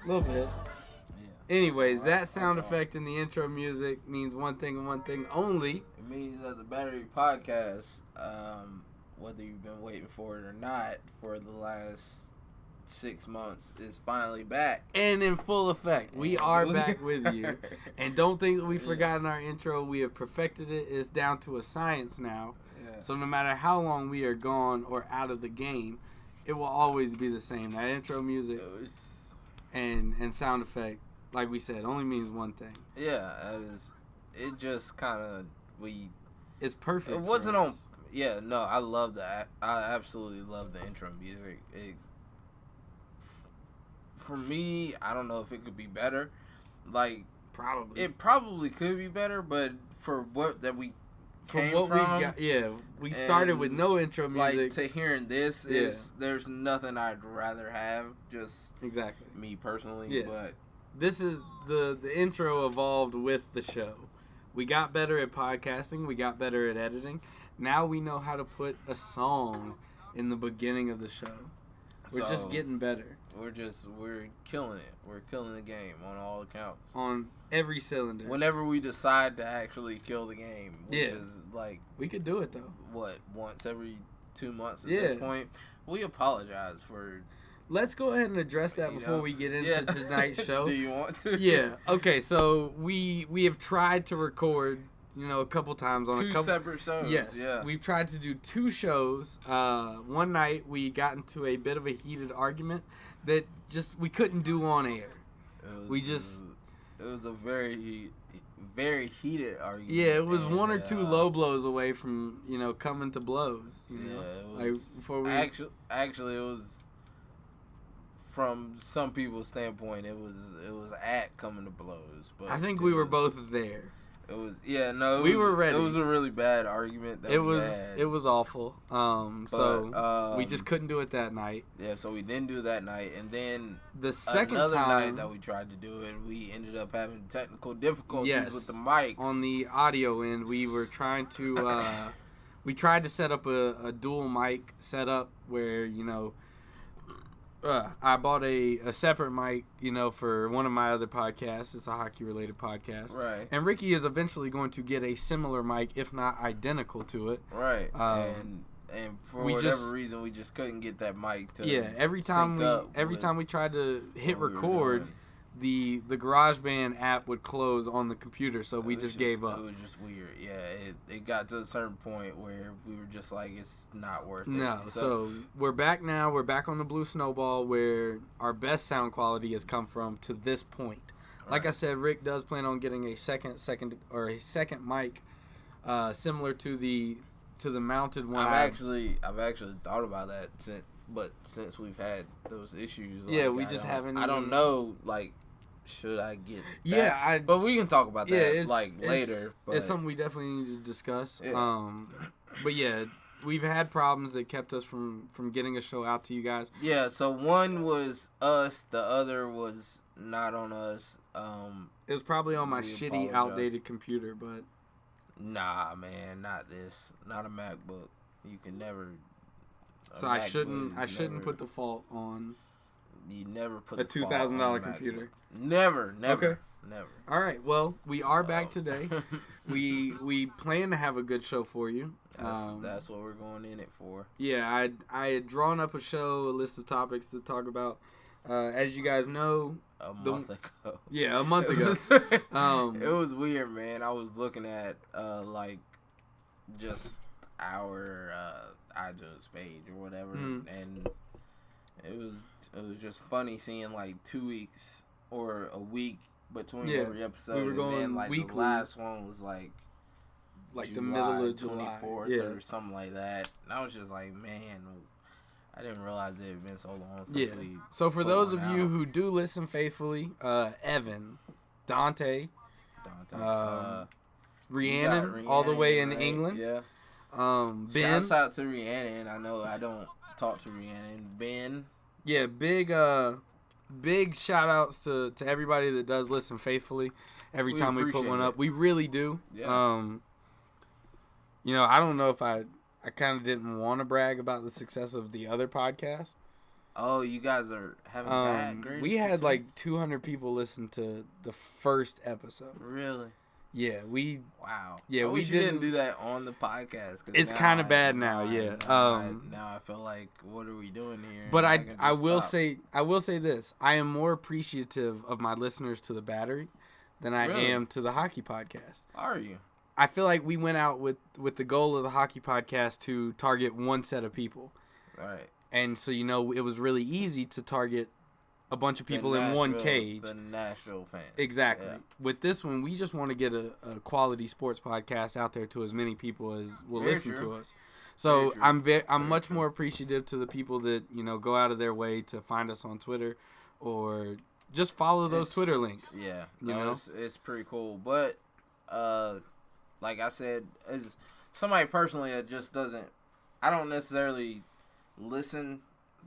A little bit. Yeah. Anyways, that sound effect in the intro music means one thing and one thing only. It means that the Battery Podcast, whether you've been waiting for it or not, for the last 6 months, is finally back. And in full effect. We are back with you. And don't think that we've forgotten our intro. We have perfected it. It's down to a science now. Yeah. So no matter how long we are gone or out of the game, it will always be the same. That intro music and sound effect, like we said, only means one thing. Yeah, it just kind of It's perfect. It wasn't on. Yeah, no, I love that. I absolutely love the intro music. For me, I don't know if it could be better. Like, probably it probably could be better, but for what that we came from, we've got, we started with no intro music. Like, to hearing this there's nothing I'd rather have. Just exactly me personally. Yeah. But this is the intro evolved with the show. We got better at podcasting. We got better at editing. Now we know how to put a song in the beginning of the show. We're just getting better. We're killing it. We're killing the game on all accounts. On every cylinder. Whenever we decide to actually kill the game, which is like, we could do it though. What, once every 2 months at this point? We apologize for. Let's go ahead and address that before we get into tonight's show. Do you want to? Yeah. Okay. So we have tried to record, a couple times on two separate shows. Yes. Yeah. We've tried to do 2 shows. One night we got into a bit of a heated argument that we couldn't do on air. It was a very, very heated argument. Yeah, it was 1 or 2 low blows away from coming to blows. It was actually it was. From some people's standpoint, it was at coming to blows. But I think we were both there. It was we were ready. It was a really bad argument. It was awful. So we just couldn't do it that night. Yeah, so we didn't do that night, and then the second night that we tried to do it, we ended up having technical difficulties with the mics. On the audio end, we were trying to we tried to set up a dual mic setup where I bought a separate mic, for one of my other podcasts. It's a hockey-related podcast. Right. And Ricky is eventually going to get a similar mic, if not identical to it. Right. And for whatever reason, we just couldn't get that mic to every time we tried to hit record, the GarageBand app would close on the computer, so we just gave up. It was just weird. Yeah, it got to a certain point where we were just like, it's not worth it. No, so we're back now. We're back on the Blue Snowball, where our best sound quality has come from to this point. Like I said, Rick does plan on getting a second mic, similar to the mounted one. I've actually thought about that since we've had those issues. We just haven't. I don't know, should I get that? But we can talk about that later. It's something we definitely need to discuss. Yeah. But yeah, we've had problems that kept us from getting a show out to you guys. Yeah, so one was us, the other was not on us. It was probably on my shitty, outdated computer, but nah, man, not this, not a MacBook. You can never. So I shouldn't put the fault on. You never put a $2,000 computer. Never. Okay. Never. All right. Well, we are back today. we plan to have a good show for you. That's what we're going in it for. Yeah, I had drawn up a list of topics to talk about. As you guys know, a month ago. Yeah, a month ago. It was weird, man. I was looking at just our iTunes page or whatever, and it was just funny seeing 2 weeks or a week between every episode. We were going and then, weekly. The last one was the July middle of July 24th or something like that. And I was just like, man, I didn't realize it had been so long since we So for those of you who do listen faithfully, Evan, Dante, Rhiannon, all the way in England. Yeah. Ben. Shouts out to Rhiannon. I know I don't talk to Rhiannon. Ben. Yeah, big shout outs to everybody that does listen faithfully every time we put one up. We really do. Yeah. I don't know if I kind of didn't want to brag about the success of the other podcast. Oh, you guys are having that great. We had like 200 people listen to the first episode. Really? Yeah, Wow. Yeah, we didn't do that on the podcast. It's kind of bad now. Yeah. Now I feel like, what are we doing here? But I will say this: I am more appreciative of my listeners to the Battery than I am to the Hockey Podcast. Are you? I feel like we went out with the goal of the Hockey Podcast to target one set of people. Right. And so, it was really easy to target a bunch of people in one cage. The Nashville fans. Exactly. Yeah. With this one, we just want to get a quality sports podcast out there to as many people as will listen to us. So I'm much more appreciative to the people that, go out of their way to find us on Twitter or just follow those Twitter links. Yeah. It's pretty cool. But, like I said, as somebody personally that just doesn't, I don't necessarily listen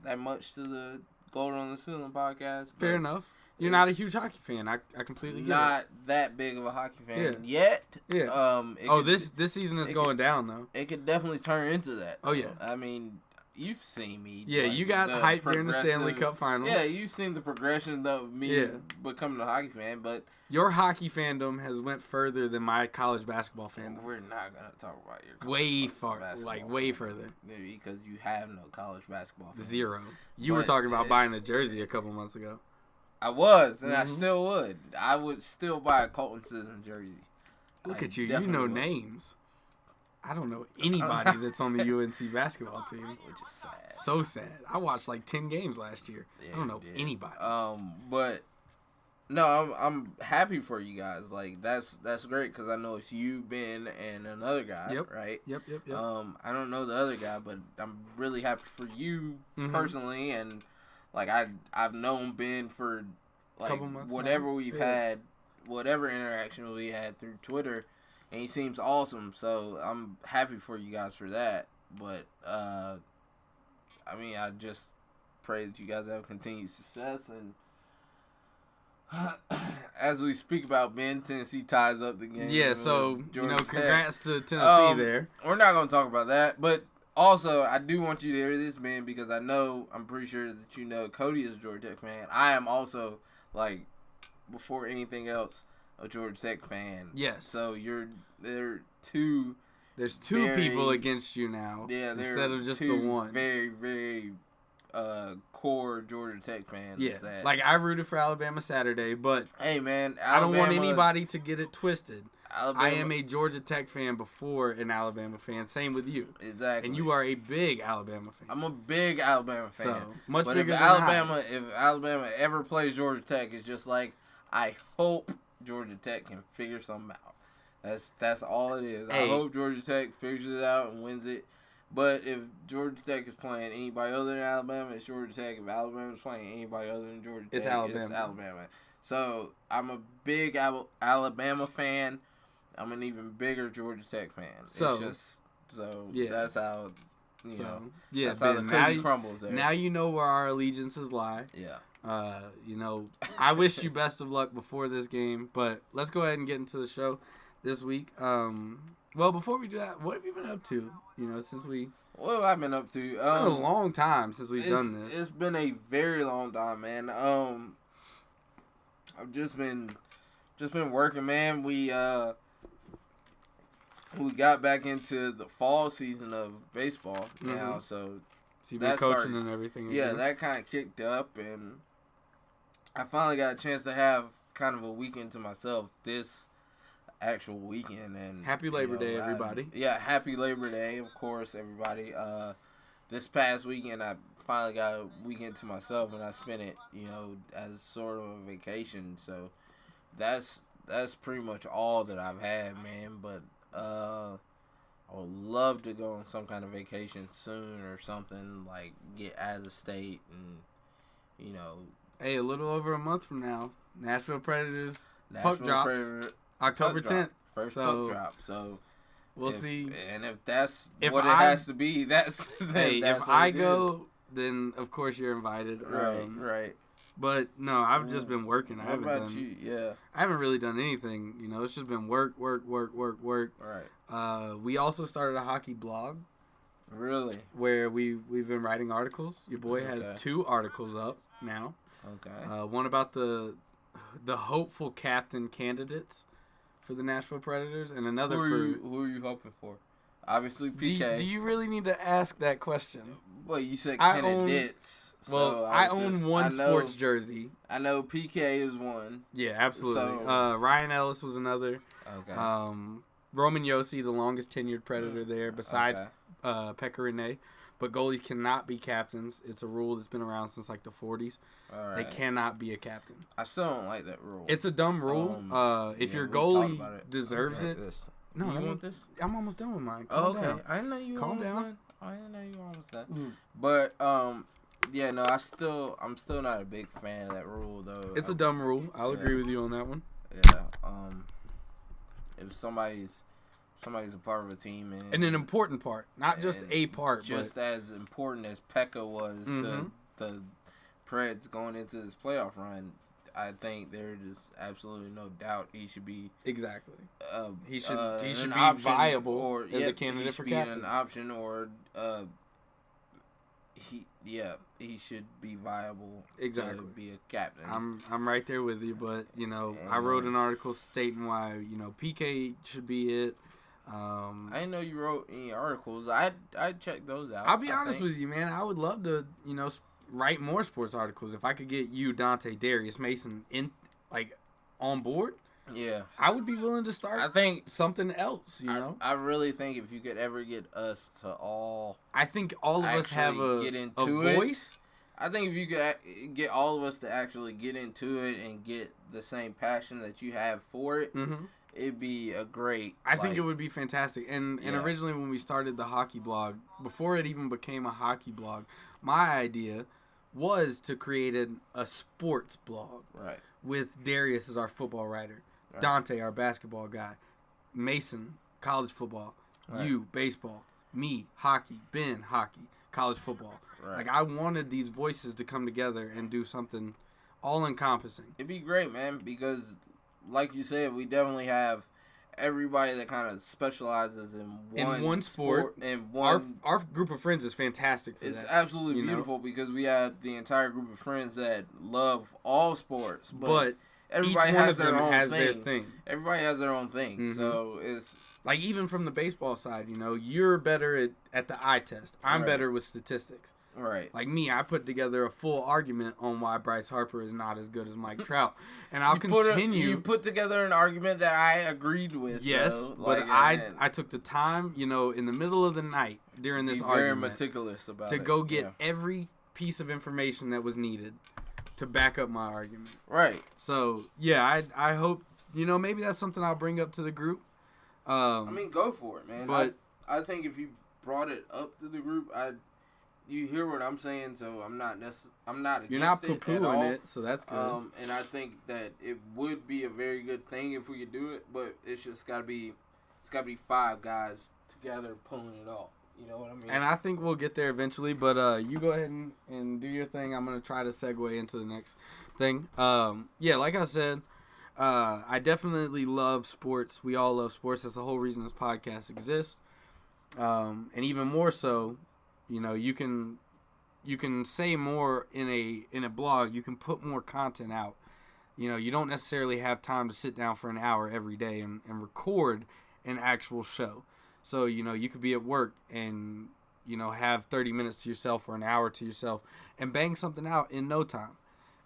that much to the Gold on the Ceiling podcast. Fair enough. You're not a huge hockey fan. I completely get it. Not that big of a hockey fan yet. Yeah. This season is going down though. It could definitely turn into that. Oh yeah. I mean, you've seen me. Yeah, you got hyped during the Stanley Cup final. Yeah, you've seen the progression of me becoming a hockey fan, but your hockey fandom has went further than my college basketball fandom. We're not gonna talk about your way further. Because you have no college basketball fandom. Zero. You were talking about buying a jersey a couple months ago. I was, and I still would. I would still buy a Colton Sisson jersey. Look at you. You know names. I don't know anybody that's on the UNC basketball team. Which is sad. So sad. I watched like 10 games last year. I don't know anybody. But no, I'm happy for you guys. Like that's great because I know it's you, Ben, and another guy. Yep. Right. Yep. I don't know the other guy, but I'm really happy for you personally, and like I've known Ben for like whatever we've had, whatever interaction we had through Twitter. And he seems awesome, so I'm happy for you guys for that. But, I mean, I just pray that you guys have continued success. And as we speak about Ben, Tennessee ties up the game. Yeah, so, congrats to Tennessee there. We're not going to talk about that. But also, I do want you to hear this, Ben, because I'm pretty sure that you know Cody is a Georgia Tech fan. I am also, like, before anything else, a Georgia Tech fan. Yes. So there's two people against you now. Yeah, instead of just the one. Very, very core Georgia Tech fans. Yeah. Like I rooted for Alabama Saturday, but hey man, I don't want anybody to get it twisted. Alabama, I am a Georgia Tech fan before an Alabama fan. Same with you. Exactly. And you are a big Alabama fan. I'm a big Alabama fan. So, much but bigger if Alabama ever plays Georgia Tech, it's just like I hope Georgia Tech can figure something out. That's all it is. I hope Georgia Tech figures it out and wins it. But if Georgia Tech is playing anybody other than Alabama, it's Georgia Tech. If Alabama is playing anybody other than Georgia Tech, it's Alabama. So I'm a big Alabama fan. I'm an even bigger Georgia Tech fan. That's how that's how the cookie crumbles there. Now you know where our allegiances lie. Yeah. I wish you best of luck before this game, but let's go ahead and get into the show this week. Well, before we do that, what have you been up to? Since we... What have I been up to? It's been a long time since we've done this. It's been a very long time, man. I've just been working, man. We got back into the fall season of baseball now, so you've been coaching and everything. Yeah, that kind of kicked up, and I finally got a chance to have kind of a weekend to myself this actual weekend. And happy Labor Day, everybody. Happy Labor Day, of course, everybody. This past weekend, I finally got a weekend to myself, and I spent it, as sort of a vacation. So that's pretty much all that I've had, man. But I would love to go on some kind of vacation soon or something, like get out of the state and, Hey, a little over a month from now, Nashville Predators puck drops, October 10th. First puck drop, so we'll see. And if that's what it has to be, that's... if I go, then of course you're invited. Right. But no, I've just been working. What about you? Yeah. I haven't really done anything. It's just been work. Right. We also started a hockey blog. Really? Where we've been writing articles. Your boy has 2 articles up now. Okay. One about the hopeful captain candidates for the Nashville Predators, and another who are you hoping for? Obviously, PK. Do you really need to ask that question? Well, you said candidates. I own one sports jersey. I know PK is one. Yeah, absolutely. So, Ryan Ellis was another. Okay. Roman Josi, the longest tenured Predator there, besides Pekka Rinne. But goalies cannot be captains. It's a rule that's been around since like the 40s. All right. They cannot be a captain. I still don't like that rule. It's a dumb rule. If your goalie deserves it. No, you want this? I'm almost done with mine. Calm down. I didn't know you were almost done. I didn't know you were almost done. But I'm still not a big fan of that rule though. It's a dumb rule. I'll agree with you on that one. Yeah. If somebody's a part of a team and an important part, not just a part, just as important as Pekka was to the Preds going into this playoff run. I think there's just absolutely no doubt he should be exactly. He should be viable as a candidate for captain. An option, or he should be viable to be a captain. I'm right there with you, but I wrote an article stating why PK should be it. I didn't know you wrote any articles. I checked those out. I'll be honest with you, man. I would love to write more sports articles. If I could get you, Dante, Darius, Mason on board, I would be willing to start. I think something else. I really think if you could ever get us to all, I think all of us have a voice. I think if you could get all of us to actually get into it and get the same passion that you have for it, it'd be a great. I think it would be fantastic. And originally when we started the hockey blog, before it even became a hockey blog, my idea was to create a sports blog. Right. With Darius as our football writer, Dante, our basketball guy, Mason, college football, you, baseball, me, hockey, Ben, hockey, college football. Right. I wanted these voices to come together and do something all-encompassing. It'd be great, man, because like you said, we definitely have everybody that kind of specializes in one sport. And our group of friends is fantastic for that. It's absolutely beautiful because we have the entire group of friends that love all sports, but everybody has their own thing. Everybody has their own thing. So it's like, even from the baseball side, you're better at the eye test. I'm better with statistics. Right. Like me, I put together a full argument on why Bryce Harper is not as good as Mike Trout. And I'll continue. You put together an argument that I agreed with. Yes, but I took the time, in the middle of the night during this argument. Very meticulous about it. To go get every piece of information that was needed to back up my argument. Right. So, yeah, I hope, maybe that's something I'll bring up to the group. Go for it, man. But I think if you brought it up to the group, you hear what I'm saying, so I'm not against it. You're not poo-pooing it, so that's good. And I think that it would be a very good thing if we could do it, but it's just gotta be 5 guys together pulling it off. You know what I mean? And I think we'll get there eventually, but you go ahead and do your thing. I'm gonna try to segue into the next thing. Like I said, I definitely love sports. We all love sports. That's the whole reason this podcast exists. And even more so, you can say more in a blog. You can put more content out. You don't necessarily have time to sit down for an hour every day and record an actual show. So, you could be at work and, have 30 minutes to yourself or an hour to yourself and bang something out in no time.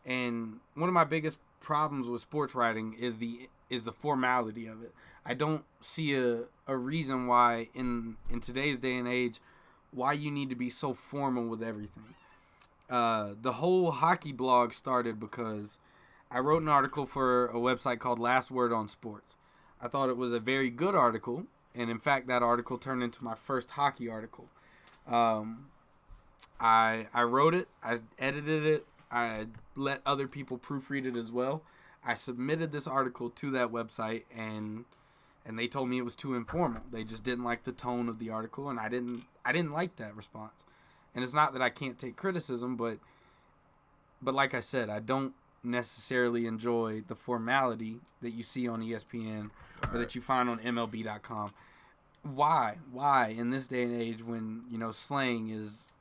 And one of my biggest problems with sports writing is the formality of it. I don't see a reason why in today's day and age why you need to be so formal with everything. The whole hockey blog started because I wrote an article for a website called Last Word on Sports. I thought it was a very good article, and in fact that article turned into my first hockey article. I wrote it, I edited it, I let other people proofread it as well. I submitted this article to that website, and they told me it was too informal. They just didn't like the tone of the article, and I didn't like that response. And it's not that I can't take criticism, but like I said, I don't necessarily enjoy the formality that you see on ESPN or that you find on MLB.com. Why in this day and age when slang is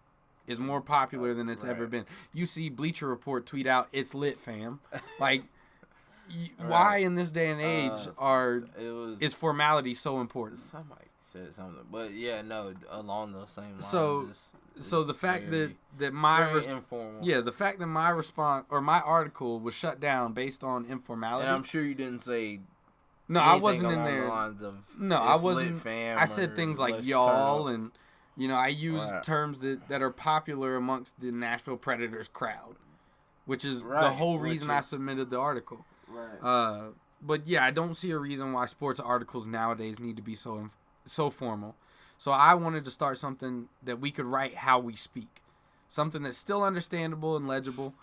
more popular than it's ever been? You see Bleacher Report tweet out, "It's lit, fam." Like, why in this day and age is formality so important? Somebody said something, but yeah, no, along those same lines. So the fact that my informal. Yeah, the fact that my response or my article was shut down based on informality. And I'm sure you didn't say. No, I wasn't in there. The lines of, no, I wasn't. Fam, I said things like y'all, and I use terms that are popular amongst the Nashville Predators crowd, which is the whole reason I submitted the article. Right. But yeah, I don't see a reason why sports articles nowadays need to be so formal. So I wanted to start something that we could write how we speak, something that's still understandable and legible,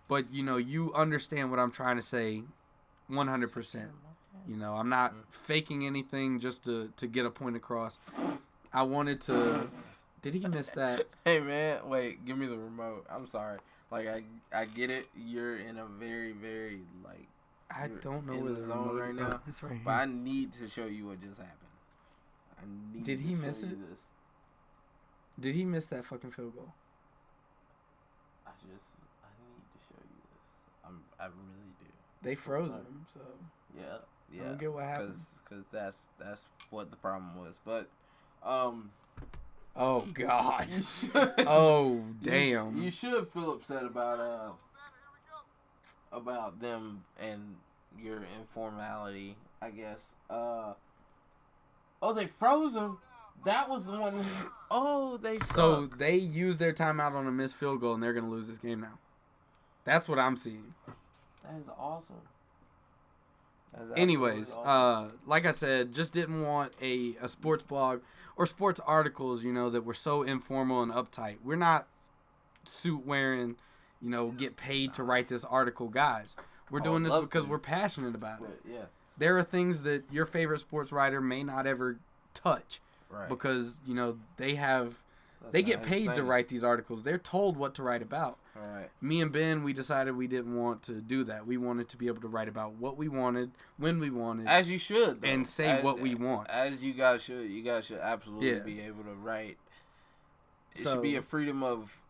but you understand what I'm trying to say, 100%. I'm not faking anything just to get a point across. I wanted to. Did he miss that? Hey man, wait, give me the remote. I'm sorry. Like I get it. You're in a very, very I don't know where the zone right now. It's right here. But I need to show you what just happened. Did he miss it? Did he miss that fucking field goal? I need to show you this. I really do. They froze him, so. Yeah. I don't get what happened. Because that's what the problem was. But, oh God. Oh damn. You should feel upset about them and your informality, I guess. Oh, they froze him. That was the one. They suck. So they used their timeout on a missed field goal, and they're gonna lose this game now. That's what I'm seeing. That is awesome. Anyways, awesome. like I said, just didn't want a sports blog or sports articles, that were so informal and uptight. We're not suit wearing, get paid to write this article, guys. We're doing this because we're passionate about it. Yeah. There are things that your favorite sports writer may not ever touch, because they get paid to write these articles. They're told what to write about. Right. Me and Ben, we decided we didn't want to do that. We wanted to be able to write about what we wanted, when we wanted, as you should, though. And say what we want. As you guys should. You guys should absolutely be able to write. It should be a freedom of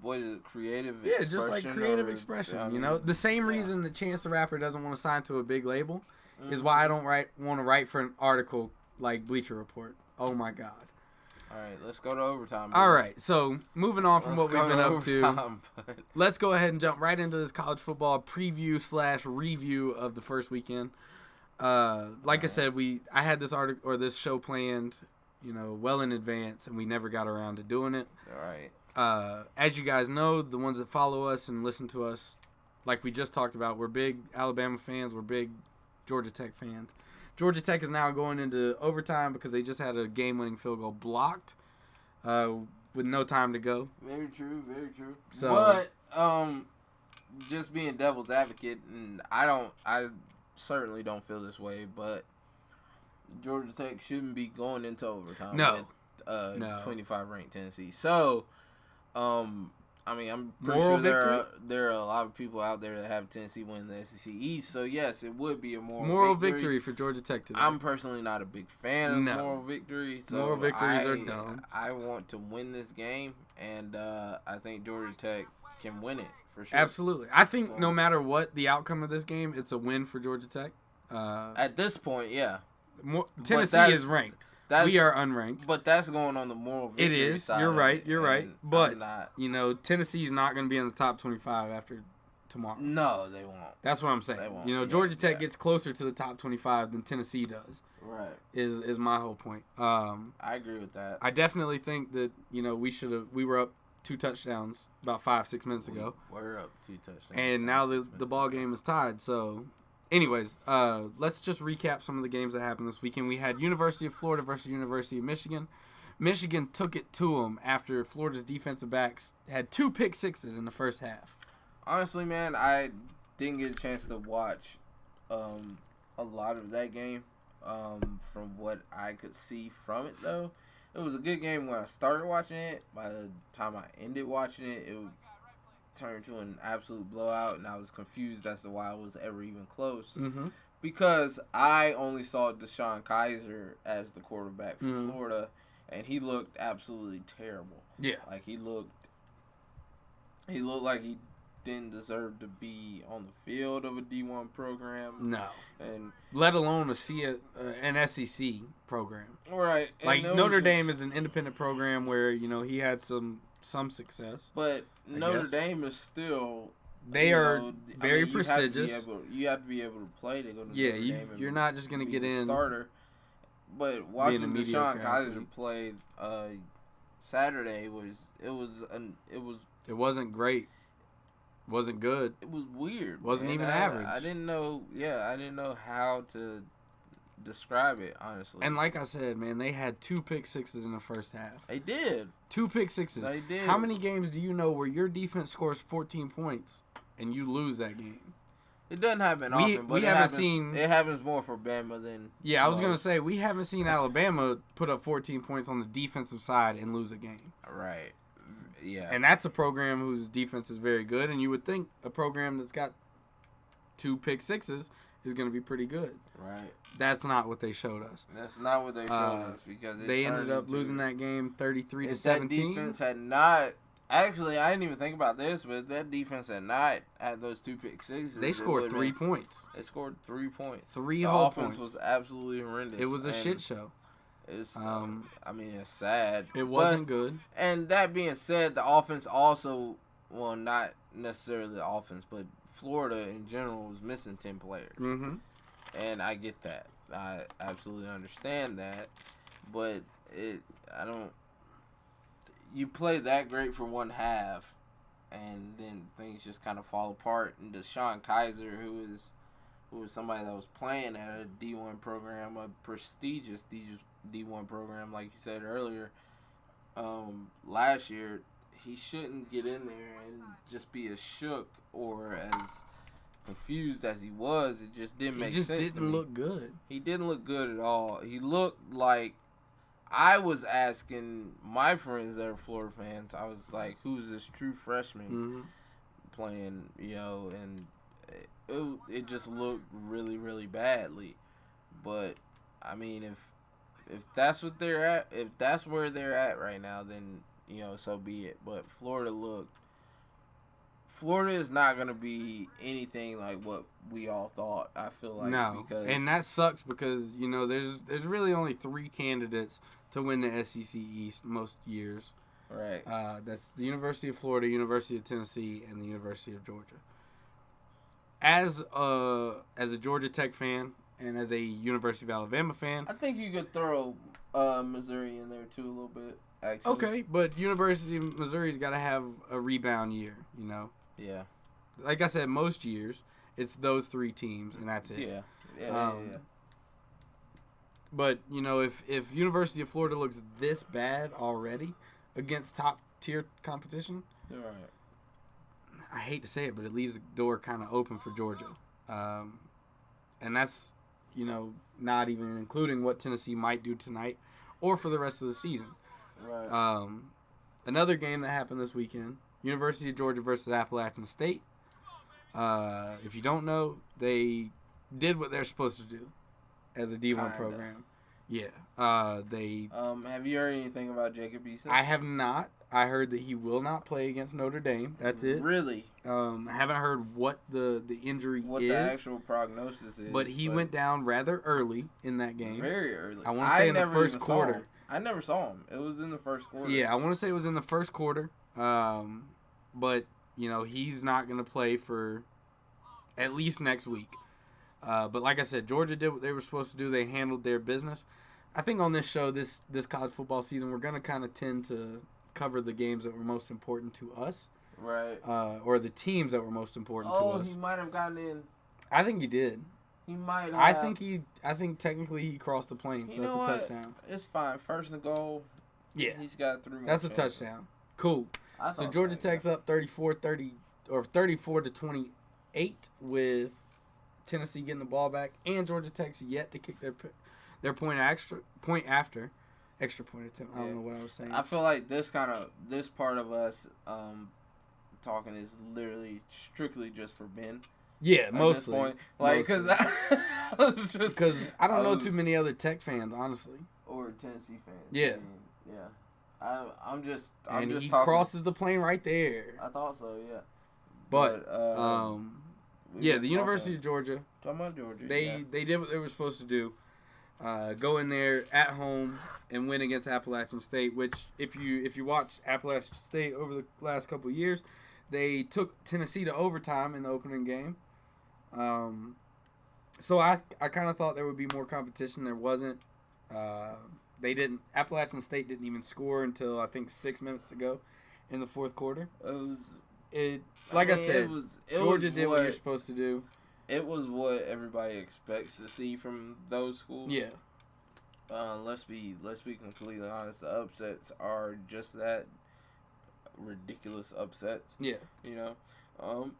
what is it, creative expression? Yeah, just like creative expression. The same reason that Chance the Rapper doesn't want to sign to a big label is why I don't want to write for an article like Bleacher Report. Oh my God. All right, let's go to overtime. All right, so moving on from what we've been up to, let's go ahead and jump right into this college football preview/review of the first weekend. Like I said, I had this article or this show planned, well in advance, and we never got around to doing it. All right. As you guys know, the ones that follow us and listen to us, like we just talked about, we're big Alabama fans. We're big Georgia Tech fans. Georgia Tech is now going into overtime because they just had a game-winning field goal blocked with no time to go. Very true, very true. So, but just being devil's advocate, and I certainly don't feel this way, but Georgia Tech shouldn't be going into overtime with 25 ranked Tennessee. So, I'm pretty sure there are a lot of people out there that have Tennessee win the SEC East. So yes, it would be a moral victory for Georgia Tech today. I'm personally not a big fan of moral victory. So moral victories are dumb. I want to win this game, and I think Georgia Tech can win it for sure. Absolutely, I think no matter what the outcome of this game, it's a win for Georgia Tech. At this point, yeah. Tennessee is ranked. We are unranked. But that's going on the moral victory It is. side. You're right. But, Tennessee's not going to be in the top 25 after tomorrow. No, they won't. That's what I'm saying. They won't. Georgia Tech gets closer to the top 25 than Tennessee does. Right. Is my whole point. I agree with that. I definitely think that, we were up 2 touchdowns about 5-6 minutes ago. We're up 2 touchdowns. And now the ball game is tied, so... Anyways, let's just recap some of the games that happened this weekend. We had University of Florida versus University of Michigan. Michigan took it to them after Florida's defensive backs had 2 pick sixes in the first half. Honestly, man, I didn't get a chance to watch a lot of that game from what I could see from it, though. It was a good game when I started watching it. By the time I ended watching it, turned to an absolute blowout, and I was confused as to why it was ever even close. Mm-hmm. Because I only saw DeShone Kizer as the quarterback for Florida, and he looked absolutely terrible. Yeah. Like, he looked like he didn't deserve to be on the field of a D1 program. No. And let alone an SEC program. Right. Like, Notre Dame is an independent program where, he had some success. But Notre Dame is still... They are very prestigious. You have to be able to play to go to Notre Dame. You're not just going to get in. Starter. But watching DeShone Kizer play Saturday it wasn't great. Wasn't good. It was weird. Wasn't even average. I didn't know how to describe it, honestly. And like I said, man, they had 2 pick sixes in the first half. They did. 2 pick sixes. They did. How many games do you know where your defense scores 14 points and you lose that game? It doesn't happen often, but it happens more for Bama than... Yeah, I was going to say, we haven't seen Alabama put up 14 points on the defensive side and lose a game. Right. Yeah. And that's a program whose defense is very good, and you would think a program that's got 2 pick sixes is going to be pretty good. Right. That's not what they showed us. That's not what they showed us, because they ended up losing that game 33-17. That defense had not... Actually, I didn't even think about this, but that defense had not had those 2 pick sixes. They scored 3 points. They scored 3 points. 3 whole points. The offense was absolutely horrendous. It was a shit show. It's, it's sad. It wasn't good. And that being said, the offense also, well, not necessarily the offense, but Florida in general was missing 10 players. Mm-hmm. And I get that. I absolutely understand that. But you play that great for one half, and then things just kind of fall apart. And DeShone Kizer, who was somebody that was playing at a D1 program, a prestigious D1 program, like you said earlier, last year, he shouldn't get in there and just be as shook or as confused as he was. It just didn't make sense. He just didn't look good. He didn't look good at all. He looked like... I was asking my friends that are Florida fans, I was like, who's this true freshman playing, and it just looked really, really badly. But, I mean, if that's what they're at, if that's where they're at right now, then, so be it. But Florida is not going to be anything like what we all thought, I feel like. No, and that sucks because, there's really only 3 candidates to win the SEC East most years. Right. That's the University of Florida, University of Tennessee, and the University of Georgia. As a Georgia Tech fan and as a University of Alabama fan, I think you could throw Missouri in there too a little bit, actually. Okay, but University of Missouri's got to have a rebound year, Yeah. Like I said, most years it's those 3 teams and that's it. Yeah. Yeah. But, if University of Florida looks this bad already against top-tier competition, right. I hate to say it, but it leaves the door kind of open for Georgia. And that's, not even including what Tennessee might do tonight or for the rest of the season. Right. Another game that happened this weekend, University of Georgia versus Appalachian State. If you don't know, they did what they're supposed to do as a D1 program. Yeah. Have you heard anything about Jacob Eason? I have not. I heard that he will not play against Notre Dame. That's it. Really? I haven't heard what the injury what is. What the actual prognosis is. But he went down rather early in that game. Very early. I want to say in the first quarter. I never saw him. It was in the first quarter. Yeah, I want to say it was in the first quarter. But, he's not going to play for at least next week. But like I said, Georgia did what they were supposed to do. They handled their business. I think on this show, this college football season, we're going to kind of tend to cover the games that were most important to us. Right. Or the teams that were most important to us. Oh, he might have gotten in. I think he did. He might have. I think technically he crossed the plane, so that's a touchdown. It's fine. First and goal. Yeah. He's got 3 more That's chances. a touchdown. Cool. So Georgia Tech's up 34-30 or 34-28 with Tennessee getting the ball back, and Georgia Tech's yet to kick their point after extra point attempt. I don't know what I was saying. I feel like this part of us talking is literally strictly just for Ben. Yeah, mostly. At this point. Like, because I don't know too many other Tech fans, honestly, or Tennessee fans. Yeah, I'm just he talking. Crosses the plane right there. I thought so, yeah. But the University of Georgia. Talking about Georgia. They did what they were supposed to do. Go in there at home and win against Appalachian State, which if you watch Appalachian State over the last couple of years, they took Tennessee to overtime in the opening game. So I kind of thought there would be more competition. There wasn't. Appalachian State didn't even score until I think 6 minutes to go in the fourth quarter. Georgia did what you're supposed to do. It was what everybody expects to see from those schools. Yeah. Let's be completely honest. The upsets are just that, ridiculous upsets. Yeah. You know.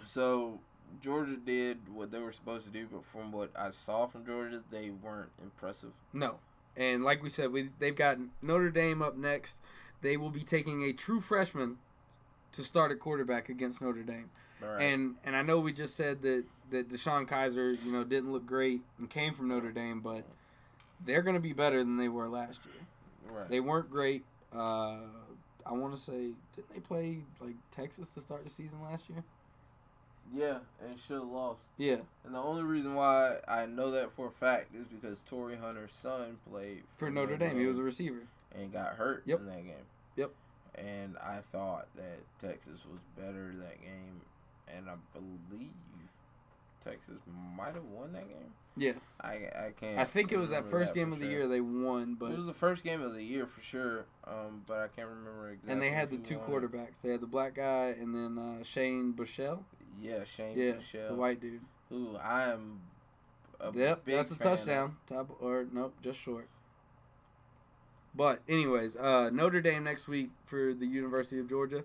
So Georgia did what they were supposed to do, but from what I saw from Georgia, they weren't impressive. No. And like we said, they've got Notre Dame up next. They will be taking a true freshman to start at quarterback against Notre Dame. Right. And I know we just said that Deshaun Kaiser, didn't look great and came from Notre Dame, but they're going to be better than they were last year. Right. They weren't great. I want to say, didn't they play like Texas to start the season last year? Yeah, and should have lost. Yeah. And the only reason why I know that for a fact is because Torrey Hunter's son played for Notre Dame. He was a receiver. And got hurt in that game. Yep. And I thought that Texas was better that game. And I believe Texas might have won that game. Yeah. I can't. I think it was that first game of the year they won, but it was the first game of the year for sure. But I can't remember exactly. And they had the two quarterbacks. They had the black guy and then Shane Buechele. Yeah, Shane Buechele, the white dude. Who I am a big that's a fan touchdown. Just short. But anyways, Notre Dame next week for the University of Georgia.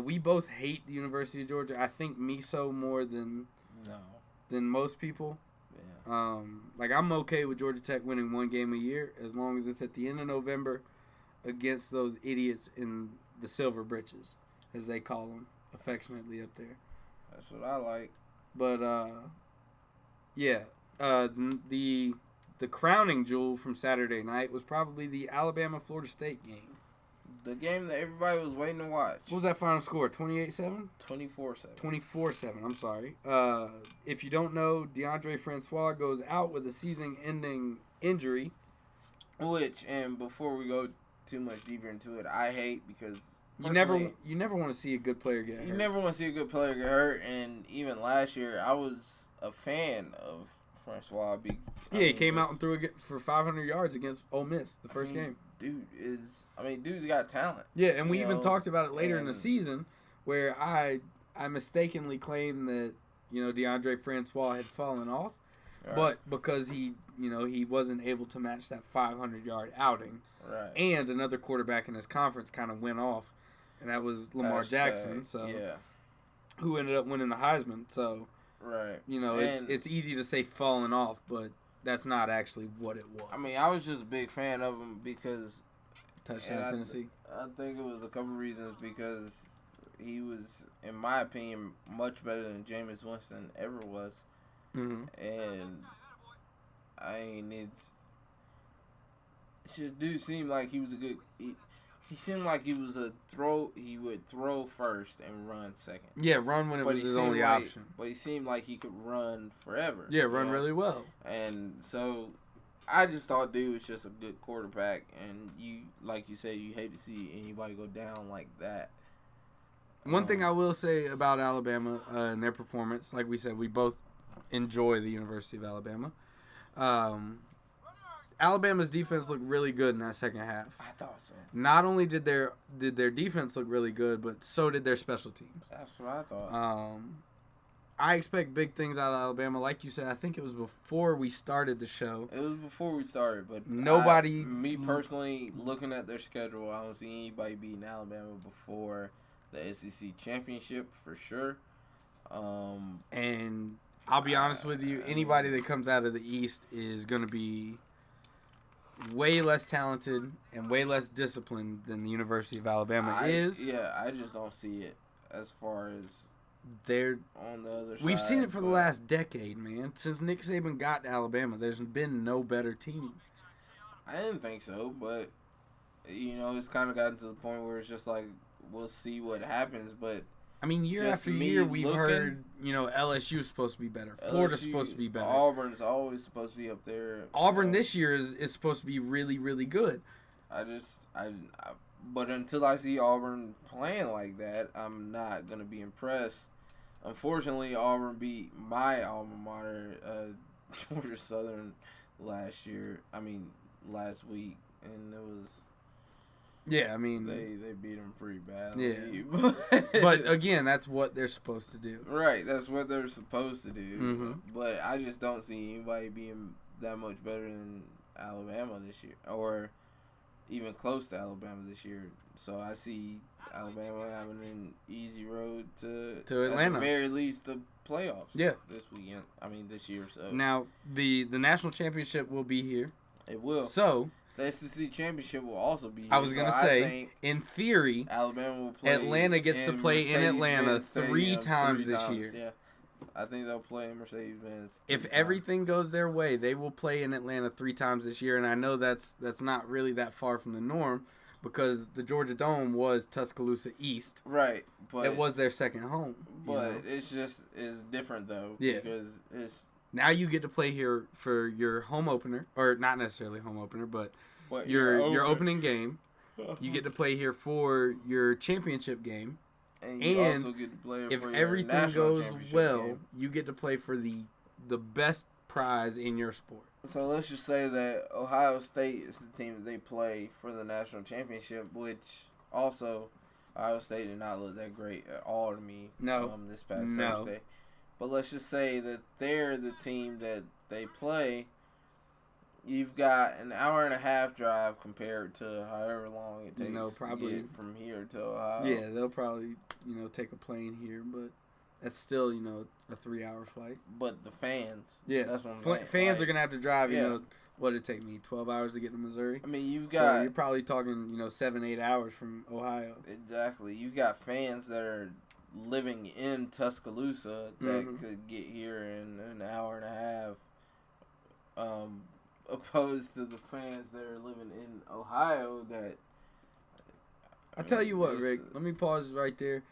We both hate the University of Georgia. I think me so more than most people. Yeah. I'm okay with Georgia Tech winning one game a year as long as it's at the end of November against those idiots in the Silver Britches, as they call them affectionately up there. That's what I like. But the crowning jewel from Saturday night was probably the Alabama-Florida State game. The game that everybody was waiting to watch. What was that final score? 28-7? 24-7. 24-7, I'm sorry. If you don't know, Deondre Francois goes out with a season-ending injury. Which, and before we go too much deeper into it, I hate because you never want to see a good player get hurt. You never want to see a good player get hurt, and even last year, I was a fan of Francois. He came out and threw it for 500 yards against Ole Miss the first game. Dude's got talent. Yeah, and we even talked about it later in the season where I mistakenly claimed that, DeAndre Francois had fallen off. Right. But because he wasn't able to match that 500-yard outing. Right. And another quarterback in his conference kind of went off, and that was Lamar Jackson, who ended up winning the Heisman. So, right. It's easy to say falling off, but that's not actually what it was. I mean, I was just a big fan of him because touchdown Tennessee. I think it was a couple reasons because he was, in my opinion, much better than Jameis Winston ever was. Mm-hmm. And it dude seemed like he was a good. He seemed like he was a throw. He would throw first and run second. Yeah, run when it was his only option. But he seemed like he could run forever. Yeah, run really well. And so, I just thought dude was just a good quarterback. And like you said, you hate to see anybody go down like that. One thing I will say about Alabama and their performance, like we said, we both enjoy the University of Alabama. Alabama's defense looked really good in that second half. I thought so. Not only did their defense look really good, but so did their special teams. That's what I thought. I expect big things out of Alabama. Like you said, I think it was before we started the show. It was before we started, but me personally, looking at their schedule, I don't see anybody beating Alabama before the SEC championship for sure. And I'll be honest with you, anybody that comes out of the East is going to be way less talented and way less disciplined than the University of Alabama is. Yeah, I just don't see it as far as they're on the other side. We've seen it for the last decade, man. Since Nick Saban got to Alabama, there's been no better team. I didn't think so, but it's kind of gotten to the point where it's just like we'll see what happens. But I mean, year after year, we've heard LSU is supposed to be better. Florida's supposed to be better. Auburn's always supposed to be up there. Auburn this year is supposed to be really, really good. But until I see Auburn playing like that, I'm not gonna be impressed. Unfortunately, Auburn beat my alma mater, Georgia Southern, last week, and it was. Yeah, I mean they beat them pretty badly. Yeah, but again, that's what they're supposed to do. Right, that's what they're supposed to do. Mm-hmm. But I just don't see anybody being that much better than Alabama this year, or even close to Alabama this year. So I see Alabama having an easy road to Atlanta, at the very least the playoffs. Yeah, this year. So now the national championship will be here. It will. So. The SEC championship will also be here. I was going to say, in theory, Alabama will play. Atlanta gets to play in Atlanta three times this year. Yeah, I think they'll play in Mercedes-Benz. If everything goes their way, they will play in Atlanta 3 times this year, and I know that's not really that far from the norm because the Georgia Dome was Tuscaloosa East. Right, but it was their second home. But it's different though. Yeah, because it's. Now you get to play here for your home opener, or not necessarily home opener, but your opening game. You get to play here for your championship game, and you also get to play if for everything your goes well, game. you get to play for the best prize in your sport. So let's just say that Ohio State is the team that they play for the national championship, which also Ohio State did not look that great at all to me. This past Thursday. But let's just say that they're the team that they play. You've got an hour and a half drive compared to however long it takes to get from here to Ohio. Yeah, they'll probably, take a plane here, but that's still, a 3-hour flight. But the fans. Yeah. That's what I'm saying. Fans are going to have to drive, what did it take me, 12 hours to get to Missouri? I mean, so you're probably talking, 7-8 hours from Ohio. Exactly. You got fans that are living in Tuscaloosa that could get here in an hour and a half, opposed to the fans that are living in Ohio. That I tell you what, Rick. Let me pause right there.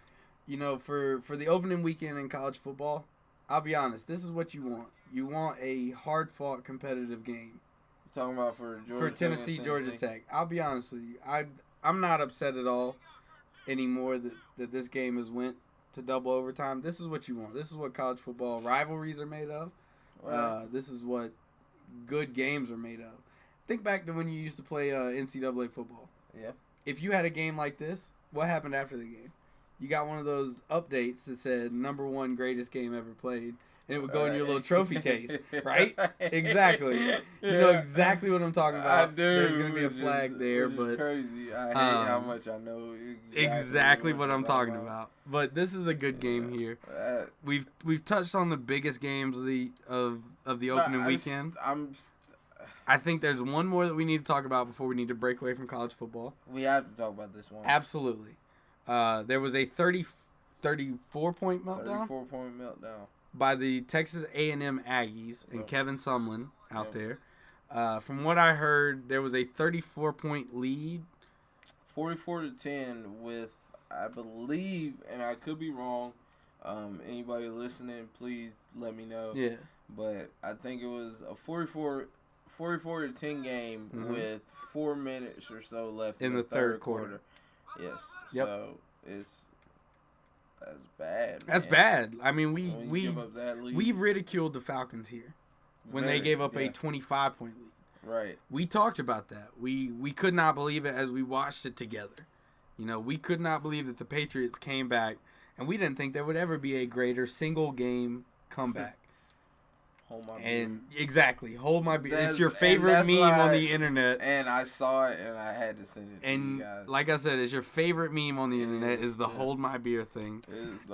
For the opening weekend in college football, I'll be honest. This is what you want. You want a hard-fought, competitive game. You're talking about for Tennessee, Georgia Tech. I'll be honest with you. I'm not upset at all anymore that this game has went to double overtime. This is what you want. This is what college football rivalries are made of. Right. This is what good games are made of. Think back to when you used to play NCAA football. Yeah. If you had a game like this, what happened after the game? You got one of those updates that said #1 greatest game ever played, and it would go in your little trophy case, right? Exactly. You know exactly what I'm talking about. I do. There's going to be a flag there, but crazy. I hate how much I know exactly what I'm talking about. But this is a good game here. We've touched on the biggest games of the opening weekend. I think there's one more that we need to talk about before we need to break away from college football. We have to talk about this one. Absolutely. There was a 34-point meltdown. 34-point meltdown. By the Texas A&M Aggies and Kevin Sumlin out there. From what I heard, there was a 34-point lead. 44-10 with, I believe, and I could be wrong. Anybody listening, please let me know. Yeah. But I think it was a 44-10 game with 4 minutes or so left in the third quarter. Yes. Yep. So that's bad. That's bad. I mean, we give up that lead. We ridiculed the Falcons here when they gave up a 25-point lead. Right. We talked about that. We could not believe it as we watched it together. We could not believe that the Patriots came back, and we didn't think there would ever be a greater single game comeback. Hold my beer. Exactly. Hold my beer. It's your favorite meme on the internet. And I saw it, and I had to send it to you guys. And like I said, it's your favorite meme on the internet is the hold my beer thing.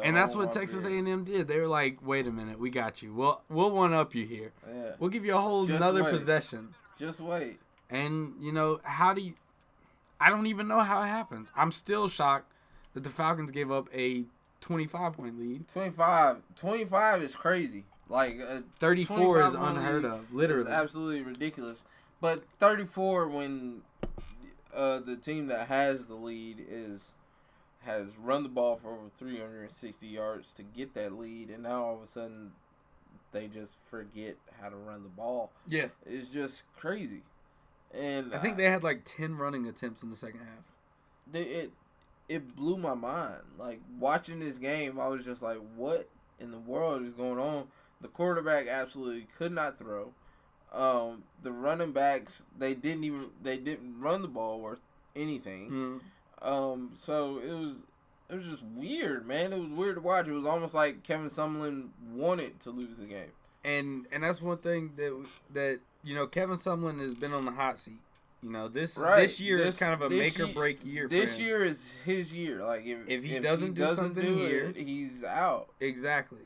And that's what Texas A&M did. They were like, wait a minute, we got you. We'll one-up you here. Yeah. We'll give you a whole another possession. Just wait. And, you know, I don't even know how it happens. I'm still shocked that the Falcons gave up a 25-point lead. 25 is crazy. Like 34 is unheard of, literally. It's absolutely ridiculous. But 34 when the team that has the lead has run the ball for over 360 yards to get that lead, and now all of a sudden they just forget how to run the ball. Yeah. It's just crazy. And I think they had like 10 running attempts in the second half. It blew my mind. Like, watching this game, I was just like, what in the world is going on? The quarterback absolutely could not throw. The running backs, they didn't run the ball worth anything. So it was just weird, man. It was weird to watch. It was almost like Kevin Sumlin wanted to lose the game. And that's one thing that you know, Kevin Sumlin has been on the hot seat. You know, this year is kind of a make or break year for him. This year is his year. Like if he doesn't do something here, he's out. Exactly.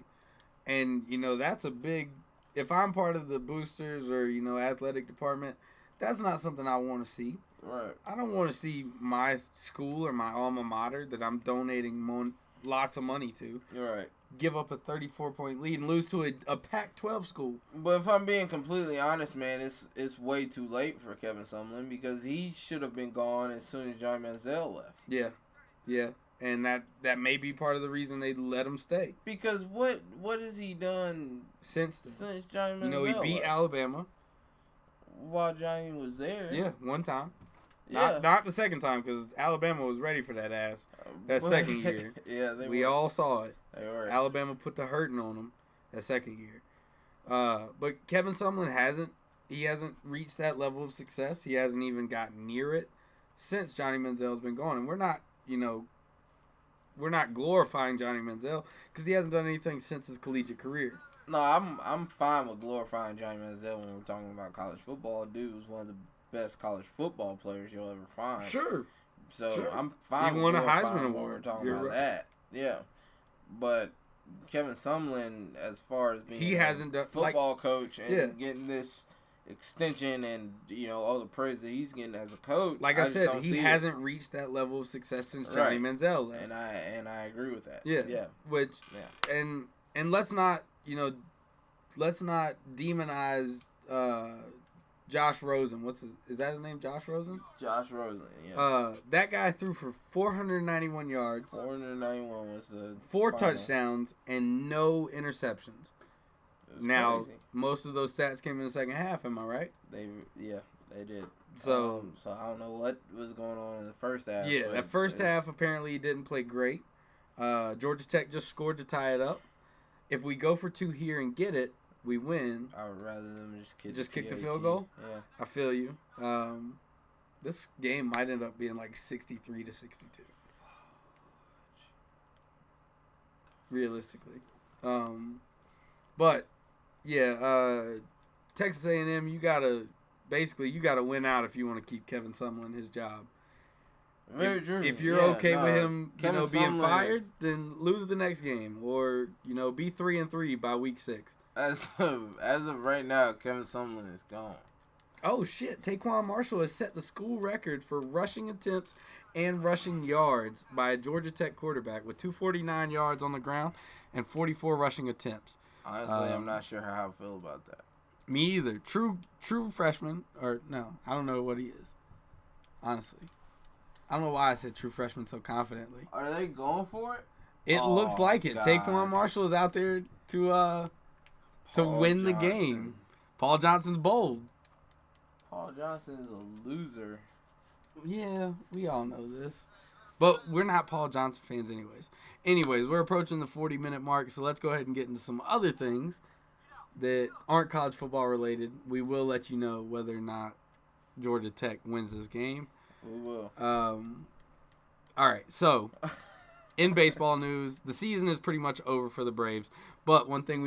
And you know, that's a big. If I'm part of the boosters or, you know, athletic department, that's not something I want to see. Right. I don't want to see my school or my alma mater that I'm donating lots of money to. Right. Give up a 34-point lead and lose to a Pac-12 school. But if I'm being completely honest, man, it's way too late for Kevin Sumlin because he should have been gone as soon as Johnny Manziel left. Yeah. And that may be part of the reason they let him stay. Because what has he done since Johnny Manziel? You know, he beat Alabama while Johnny was there. Yeah, one time. Yeah. Not the second time, because Alabama was ready for that ass that second year. Yeah, we all saw it. They were. Alabama put the hurting on them that second year. But Kevin Sumlin hasn't reached that level of success. He hasn't even gotten near it since Johnny Manziel's been gone. And we're not glorifying Johnny Manziel because he hasn't done anything since his collegiate career. No, I'm fine with glorifying Johnny Manziel when we're talking about college football. Dude was one of the best college football players you'll ever find. Sure. So I'm fine. He won a Heisman Award. We're talking about that. Yeah. But Kevin Sumlin, as far as being a football coach and getting this extension and, you know, all the praise that he's getting as a coach. Like I said, he hasn't reached that level of success since Johnny Manziel left. And I agree with that. Yeah. And let's not demonize Josh Rosen. Is that his name? Josh Rosen? Josh Rosen, yeah. That guy threw for 491 yards. 491 was the 4 touchdowns and no interceptions. Now, crazy. Most of those stats came in the second half, am I right? They did. So I don't know what was going on in the first half. Yeah, that first half apparently he didn't play great. Georgia Tech just scored to tie it up. If we go for 2 here and get it, we win. I would rather them just kick the field goal. Yeah, I feel you. This game might end up being like 63-62. Realistically, but yeah, Texas A&M, you gotta win out if you want to keep Kevin Sumlin his job. Very true. If you're okay with him, being fired, then lose the next game, or be 3-3 by week 6. As of right now, Kevin Sumlin is gone. Oh shit! Taquan Marshall has set the school record for rushing attempts and rushing yards by a Georgia Tech quarterback with 249 yards on the ground and 44 rushing attempps. Honestly, I'm not sure how I feel about that. Me either. True freshman, or no, I don't know what he is. Honestly, I don't know why I said true freshman so confidently. Are they going for it? It looks like it. God. Taquan Marshall is out there to win the game. Paul Johnson's bold. Paul Johnson is a loser. Yeah, we all know this. But we're not Paul Johnson fans anyways. Anyways, we're approaching the 40-minute mark, so let's go ahead and get into some other things that aren't college football related. We will let you know whether or not Georgia Tech wins this game. We will. All right, so in baseball news, the season is pretty much over for the Braves. But one thing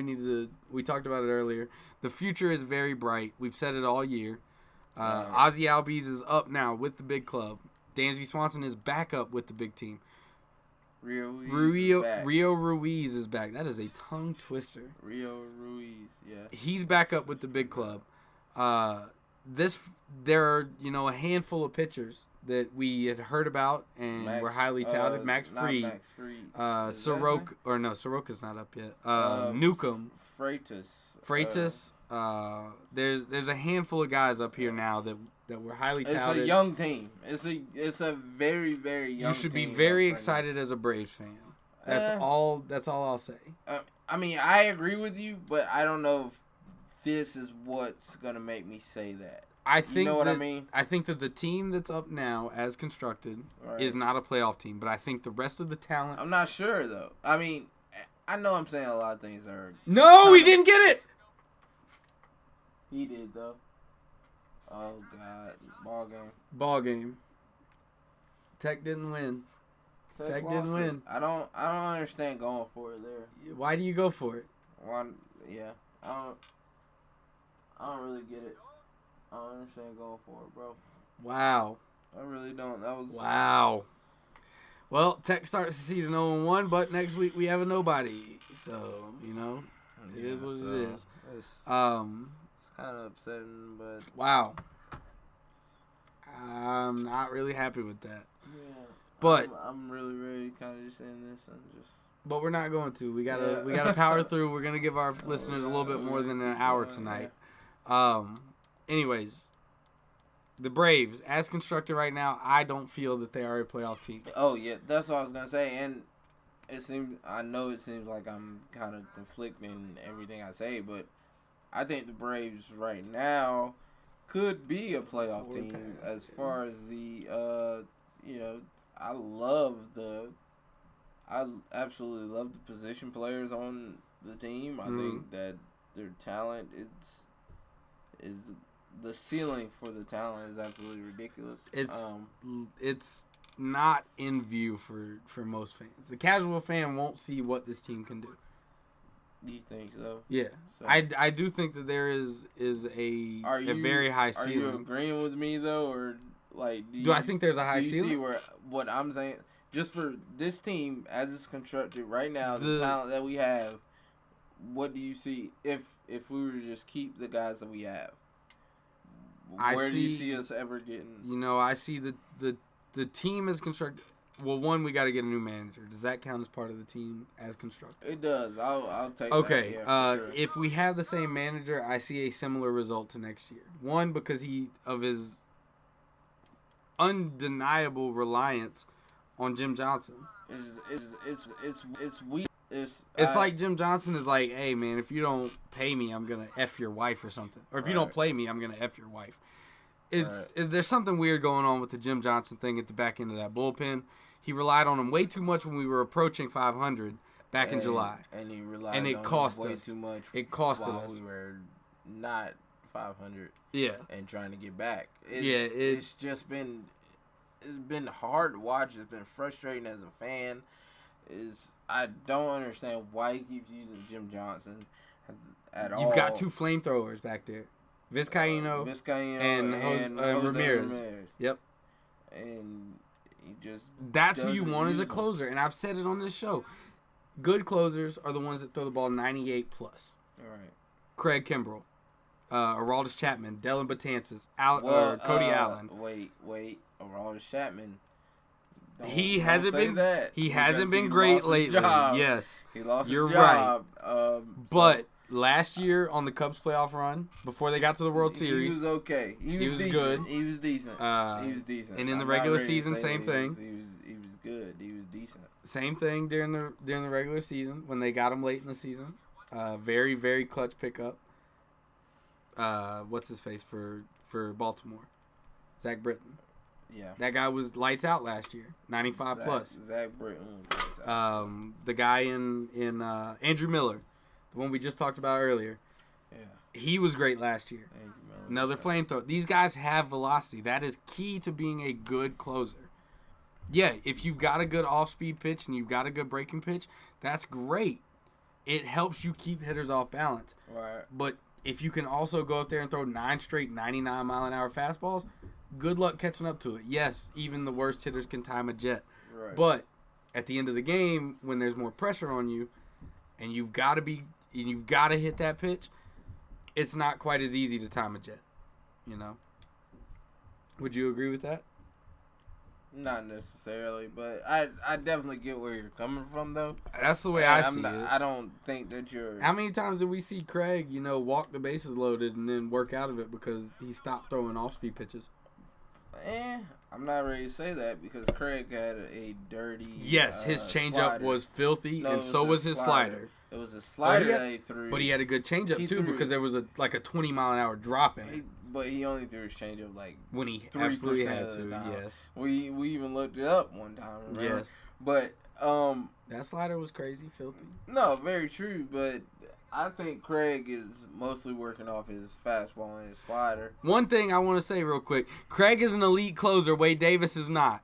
we talked about it earlier, the future is very bright. We've said it all year. Ozzie Albies is up now with the big club. Dansby Swanson is back up with the big team. Rio Ruiz is back. That is a tongue twister. Rio Ruiz, yeah. He's back up with the big club. there are, a handful of pitchers that we had heard about and were highly touted. Max Fried. Soroka's not up yet. Newcomb. Freitas. There's a handful of guys up here now that were highly touted. It's a young team. It's a very, very young team. You should be very excited as a Braves fan. That's all I'll say. I mean, I agree with you, but I don't know if this is what's gonna make me say that. I think you know what I mean? I think that the team that's up now, as constructed, is not a playoff team. But I think the rest of the talent. I'm not sure though. I mean, I know I'm saying a lot of things that are. No, he didn't get it. He did though. Oh God, Ball game. Tech didn't win. Tech didn't win. I don't understand going for it there. Why do you go for it? Yeah. I don't really get it. I don't understand going for it, bro. Wow. I really don't. Wow. Well, Tech starts the season 0-1, but next week we have a nobody. So, it is what it is. It's kind of upsetting, but... Wow. I'm not really happy with that. Yeah. But... I'm really kind of just saying this and just... But we're not going to. We gotta power through. We're gonna give our listeners a little bit more than an hour tonight. Anyways, the Braves, as constructed right now, I don't feel that they are a playoff team. Oh yeah, that's what I was gonna say. And I know it seems like I'm kind of conflicting everything I say, but I think the Braves right now could be a playoff team as far as the I absolutely love the position players on the team. I think that their talent is the ceiling for the talent is absolutely ridiculous. It's not in view for most fans. The casual fan won't see what this team can do. You think so? Yeah, so, I do think that there is a very high ceiling. Are you agreeing with me though, or like? Do I think there's a high ceiling? Do you see what I'm saying? Just for this team as it's constructed right now, the talent that we have, what do you see if we were to just keep the guys that we have? Where do you see us ever getting? I see the team is constructed. Well, one, we got to get a new manager. Does that count as part of the team as constructed? It does. I'll take okay. that. Yeah, sure. If we have the same manager, I see a similar result to next year. One, because of his undeniable reliance on Jim Johnson. It's weird. It's like Jim Johnson is like, hey man, if you don't pay me, I'm gonna F your wife or something. Or if you don't play me, I'm gonna F your wife. There's something weird going on with the Jim Johnson thing at the back end of that bullpen. He relied on him way too much when we were approaching 500 back in July. And he relied and it on cost way us. Too much. It cost while us. We were not 500. Yeah. And trying to get back. It's been hard to watch. It's been frustrating as a fan. I don't understand why he keeps using Jim Johnson at all. You've got two flamethrowers back there, Vizcaíno and Ramirez. Yep. And he just that's who you want as a closer. And I've said it on this show. Good closers are the ones that throw the ball 98 plus. All right. Craig Kimbrell, Aroldis Chapman, Dellin Betances, Cody Allen. Wait. Aroldis Chapman. He hasn't been great lately. Yes, he lost You're his job. Right. But last year on the Cubs playoff run, before they got to the World Series, he was okay. He was good. He was decent. And in the regular season, same thing. He was good. He was decent. Same thing during the regular season when they got him late in the season. Very, very clutch pickup. What's his face for Baltimore? Zach Britton. Yeah. That guy was lights out last year. 95 plus. Zach Britton was lights out. The guy in Andrew Miller, the one we just talked about earlier. Yeah. He was great last year. Another flamethrower. These guys have velocity. That is key to being a good closer. Yeah, if you've got a good off-speed pitch and you've got a good breaking pitch, that's great. It helps you keep hitters off balance. Right. But if you can also go out there and throw 9 straight 99-mile-an-hour fastballs, good luck catching up to it. Yes, even the worst hitters can time a jet. Right. But at the end of the game, when there's more pressure on you, and you've got to hit that pitch, it's not quite as easy to time a jet. You know. Would you agree with that? Not necessarily, but I definitely get where you're coming from, though. That's the way I see it. I don't think that you're... How many times did we see Craig, walk the bases loaded and then work out of it because he stopped throwing off-speed pitches? I'm not ready to say that because Craig had a dirty... Yes, his changeup was filthy, and so was his slider. It was a slider that he threw. But he had a good changeup, too, because there was a 20-mile-an-hour drop in it. But he only threw his changeup when he absolutely had to. Yes, we even looked it up one time. Remember? Yes, but that slider was crazy, filthy. No, very true. But I think Craig is mostly working off his fastball and his slider. One thing I want to say real quick: Craig is an elite closer. Wade Davis is not.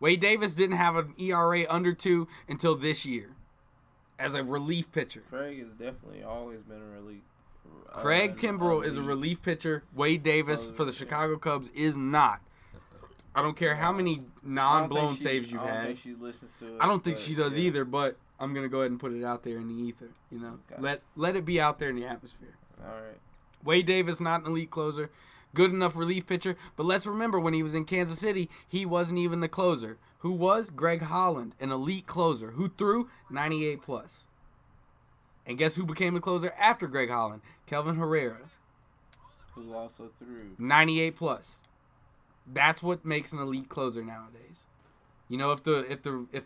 Wade Davis didn't have an ERA under 2 until this year, as a relief pitcher. Craig has definitely always been a relief. Craig Kimbrell is a relief pitcher. Wade Davis for the Chicago Cubs is not. I don't care how many non-blown saves you've had. I don't think she listens to it. I don't think she does either, but I'm going to go ahead and put it out there in the ether. Okay. Let it be out there in the atmosphere. All right. Wade Davis, not an elite closer. Good enough relief pitcher. But let's remember, when he was in Kansas City, he wasn't even the closer. Who was? Greg Holland, an elite closer who threw 98+. And guess who became the closer after Greg Holland? Kelvin Herrera. Who also threw 98+. That's what makes an elite closer nowadays. If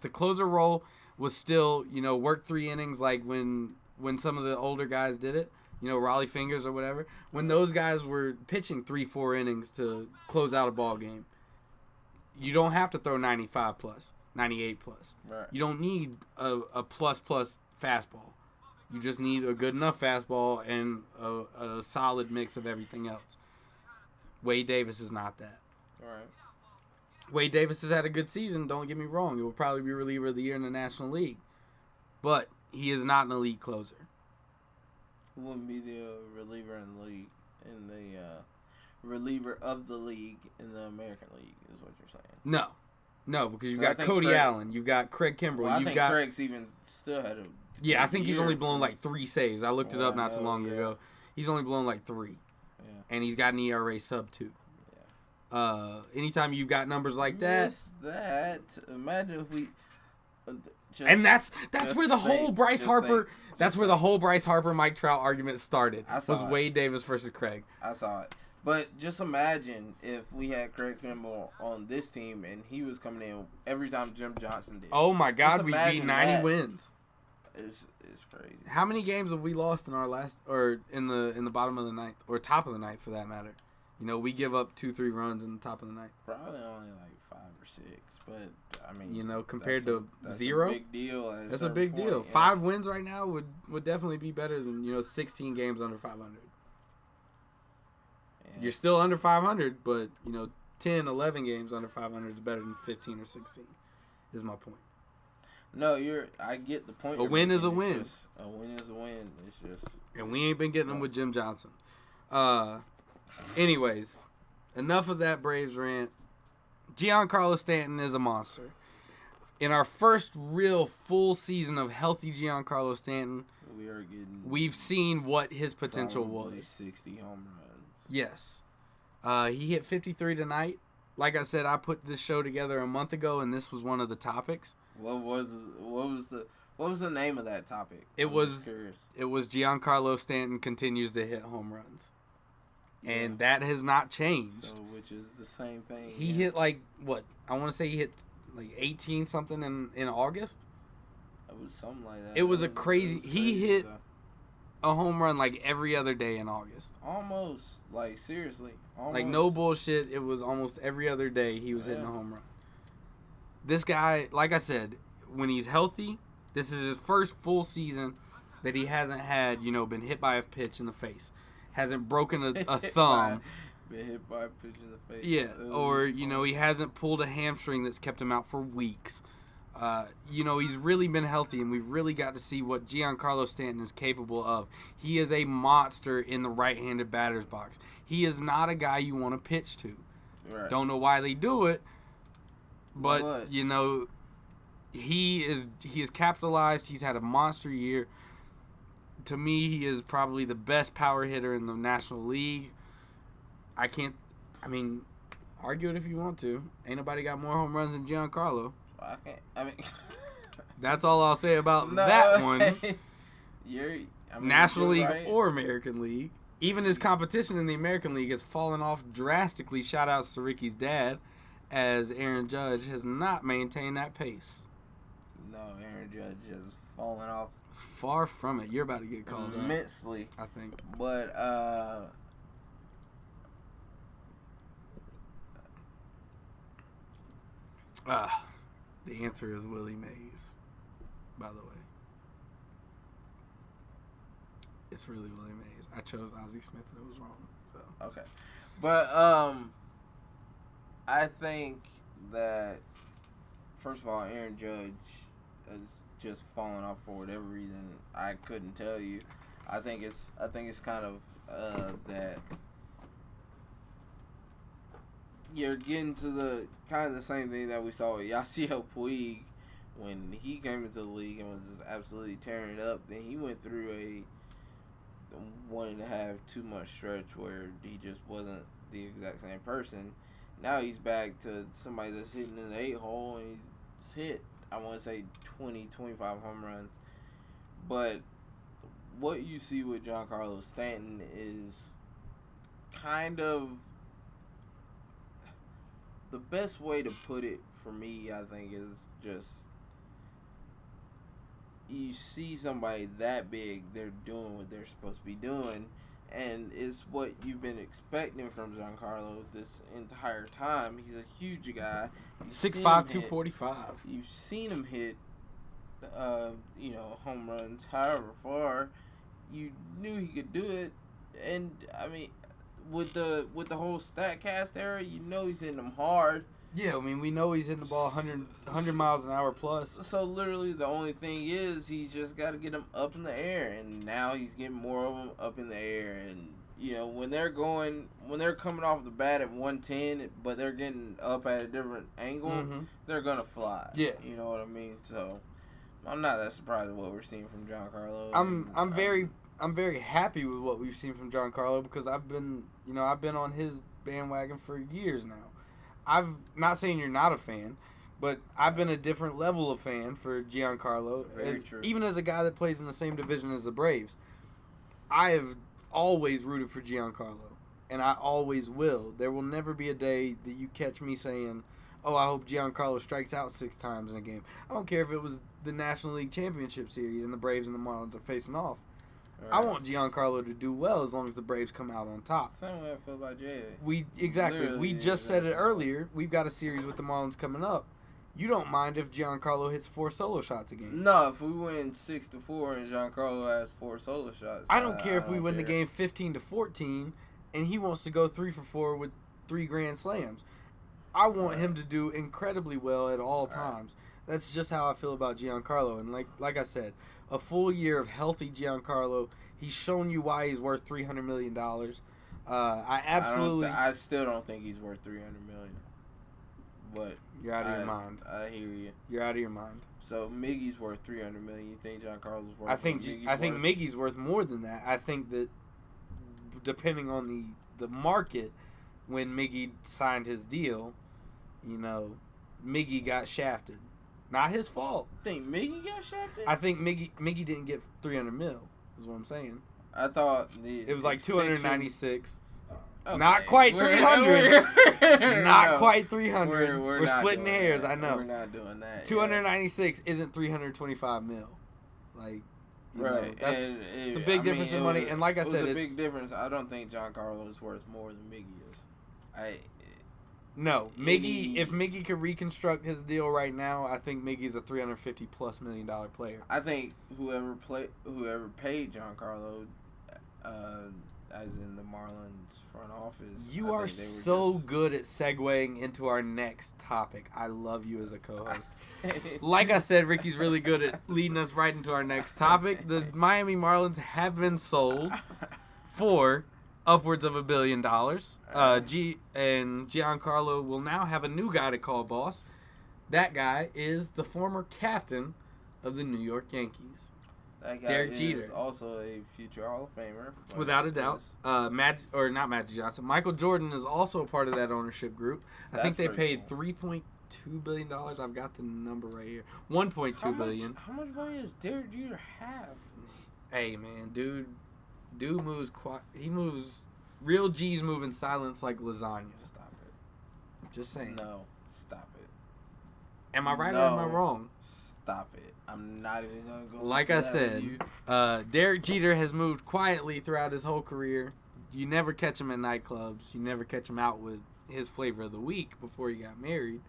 the closer role was still, work 3 innings like when some of the older guys did it, Raleigh Fingers or whatever, when those guys were pitching 3-4 innings to close out a ball game, you don't have to throw 95+, 98+. Right. You don't need a plus fastball. You just need a good enough fastball and a solid mix of everything else. Wade Davis is not that. All right. Wade Davis has had a good season, don't get me wrong. He will probably be reliever of the year in the National League. But he is not an elite closer. Who wouldn't be the reliever in the league, reliever of the league in the American League, is what you're saying? No, because you've got Cody Allen, you've got Craig Kimbrell. Well, I think Craig's even still had a... Yeah, I think he's only blown like 3 saves. I looked it up not too long ago. He's only blown like 3. Yeah. And he's got an ERA sub 2. Yeah. Anytime you've got numbers like that. Imagine if we. And that's where the whole Bryce Harper. That's where the whole Bryce Harper Mike Trout argument started. Was Wade Davis versus Craig. I saw it. But just imagine if we had Craig Kimbrell on this team and he was coming in every time Jim Johnson did. Oh my God, we'd be 90 wins. It's crazy. How many games have we lost in our last, or in the bottom of the ninth, or top of the ninth for that matter? We give up 2-3 runs in the top of the ninth. Probably only like 5 or 6, but I mean, compared to 0, that's a big deal. That's a big deal. Yeah. 5 wins right now would definitely be better than 16 games under 500. Yeah. You're still under 500, but 10, 11 games under 500 is better than 15 or 16. Is my point. No, I get the point. A win is a win. A win is a win. It's just. And we ain't been getting them with Jim Johnson. Anyways, enough of that Braves rant. Giancarlo Stanton is a monster. In our first real full season of healthy Giancarlo Stanton, we've seen what his potential was. 60 home runs. Yes. He hit 53 tonight. Like I said, I put this show together a month ago, and this was one of the topics. What was the name of that topic? It was Giancarlo Stanton continues to hit home runs. Yeah. And that has not changed. So, which is the same thing. He hit I want to say he hit 18 something in August. It was something like that. It was crazy. He hit a home run every other day in August. Almost, seriously. Almost. No bullshit. It was almost every other day he was hitting a home run. This guy, like I said, when he's healthy, this is his first full season that he hasn't had, been hit by a pitch in the face. Hasn't broken a thumb. Been hit by a pitch in the face. Yeah, or, he hasn't pulled a hamstring that's kept him out for weeks. He's really been healthy, and we've really got to see what Giancarlo Stanton is capable of. He is a monster in the right-handed batter's box. He is not a guy you want to pitch to. Right. Don't know why they do it, but he is capitalized. He's had a monster year. To me, he is probably the best power hitter in the National League. I can't. I mean, argue it if you want to. Ain't nobody got more home runs than Giancarlo. I can't. I mean, that's all I'll say about that one. National League right. or American League. Even his competition in the American League has fallen off drastically. Shout outs to Ricky's dad, as Aaron Judge has not maintained that pace. No, Aaron Judge has fallen off. Far from it. You're about to get called immensely, I think. But the answer is Willie Mays. By the way, it's really Willie Mays. I chose Ozzie Smith and it was wrong. So okay, but I think that first of all, Aaron Judge has just fallen off for whatever reason. I couldn't tell you. I think it's kind of that you're getting to the kind of the same thing that we saw with Yasiel Puig when he came into the league and was just absolutely tearing it up. Then he went through a 1.5, 2 month stretch where he just wasn't the exact same person. Now he's back to somebody that's hitting in the 8-hole and he's hit, I want to say 20, 25 home runs. But what you see with Giancarlo Stanton is kind of the best way to put it for me, I think, is just you see somebody that big, they're doing what they're supposed to be doing, and it's what you've been expecting from Giancarlo this entire time. He's a huge guy. 6'5", 245. You've seen him hit, home runs however far. You knew he could do it, and I mean, with the whole StatCast era, you know he's hitting them hard. Yeah, I mean, we know he's hitting the ball 100 miles an hour plus. So literally, the only thing is he's just got to get them up in the air, and now he's getting more of them up in the air. And when they're coming off the bat at 110, but they're getting up at a different angle, they're gonna fly. Yeah, you know what I mean. So I'm not that surprised at what we're seeing from Giancarlo. I'm very happy with what we've seen from Giancarlo because I've been on his bandwagon for years now. I'm not saying you're not a fan, but I've been a different level of fan for Giancarlo. Even as a guy that plays in the same division as the Braves, I have always rooted for Giancarlo, and I always will. There will never be a day that you catch me saying, oh, I hope Giancarlo strikes out 6 times in a game. I don't care if it was the National League Championship Series and the Braves and the Marlins are facing off. Right. I want Giancarlo to do well as long as the Braves come out on top. Same way I feel about Jay. We just said it earlier. We've got a series with the Marlins coming up. You don't mind if Giancarlo hits 4 solo shots a game? No, if we win 6-4 and Giancarlo has 4 solo shots, I don't care if we win the game 15-14 and he wants to go 3 for 4 with 3 grand slams. I want him to do incredibly well at all times. That's just how I feel about Giancarlo. And like I said, a full year of healthy Giancarlo, he's shown you why he's worth $300 million. I still don't think he's worth $300 million. But you're out of your mind. I hear you. You're out of your mind. So Miggy's worth $300 million. You think Giancarlo's worth? I think Miggy's worth more than that. I think that depending on the market, when Miggy signed his deal, Miggy got shafted. Not his fault. Think Miggy got shafted? I think Miggy didn't get $300 million. Is what I'm saying. I thought it was like 296. Okay. Not quite 300. Not quite 300. We're splitting hairs. I know. We're not doing that. 296 isn't 325 mil. Like, it's a big difference in money. And like I said, it's a big difference. I don't think Giancarlo is worth more than Miggy is. No, Miggy. If Miggy could reconstruct his deal right now, I think Miggy's a $350+ million player. I think whoever paid Giancarlo, as in the Marlins front office. You are so good at segueing into our next topic. I love you as a co-host. Like I said, Ricky's really good at leading us right into our next topic. The Miami Marlins have been sold for upwards of $1 billion. And Giancarlo will now have a new guy to call boss. That guy is the former captain of the New York Yankees. That guy Derek is Jeter. also a future Hall of Famer. Without a doubt. Not Magic Johnson. Michael Jordan is also a part of that ownership group. I think they paid $3.2 billion. I've got the number right here. $1.2 billion. How much money does Derek Jeter have? Hey, man, dude moves he moves. Real G's move in silence like lasagna. Stop it. Just saying. No, stop it. Am I right or am I wrong? Stop it. I'm not even going to go. Like I said, Derek Jeter has moved quietly throughout his whole career. You never catch him at nightclubs. You never catch him out with his flavor of the week before he got married.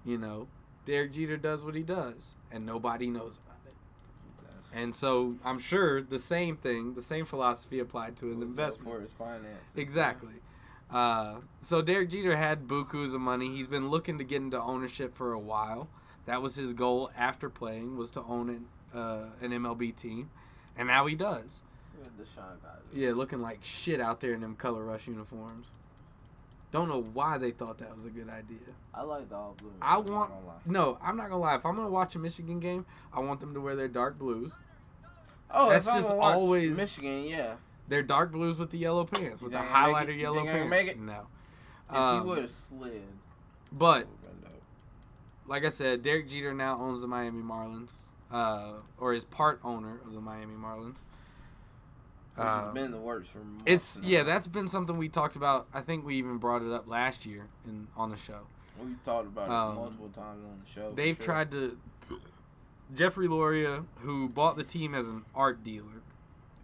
You know, Derek Jeter does what he does, and nobody knows about it. And so I'm sure the same philosophy applied to his investments. For his finances. Exactly. So Derek Jeter had bukus of money. He's been looking to get into ownership for a while. That was his goal after playing, was to own an MLB team. And now he does. Yeah, looking like shit out there in them Color Rush uniforms. Don't know why they thought that was a good idea. I like the all blue. I'm not gonna lie. If I'm gonna watch a Michigan game, I want them to wear their dark blues. Oh, that's just always Michigan. Yeah, they're dark blues with the yellow pants, with the highlighter yellow pants. No, if he would have slid. But like I said, Derek Jeter now owns the Miami Marlins, or is part owner of the Miami Marlins. It's been in the works for months. That's been something we talked about. I think we even brought it up last year on the show. We talked about it multiple times on the show. They've tried to. Jeffrey Loria, who bought the team as an art dealer,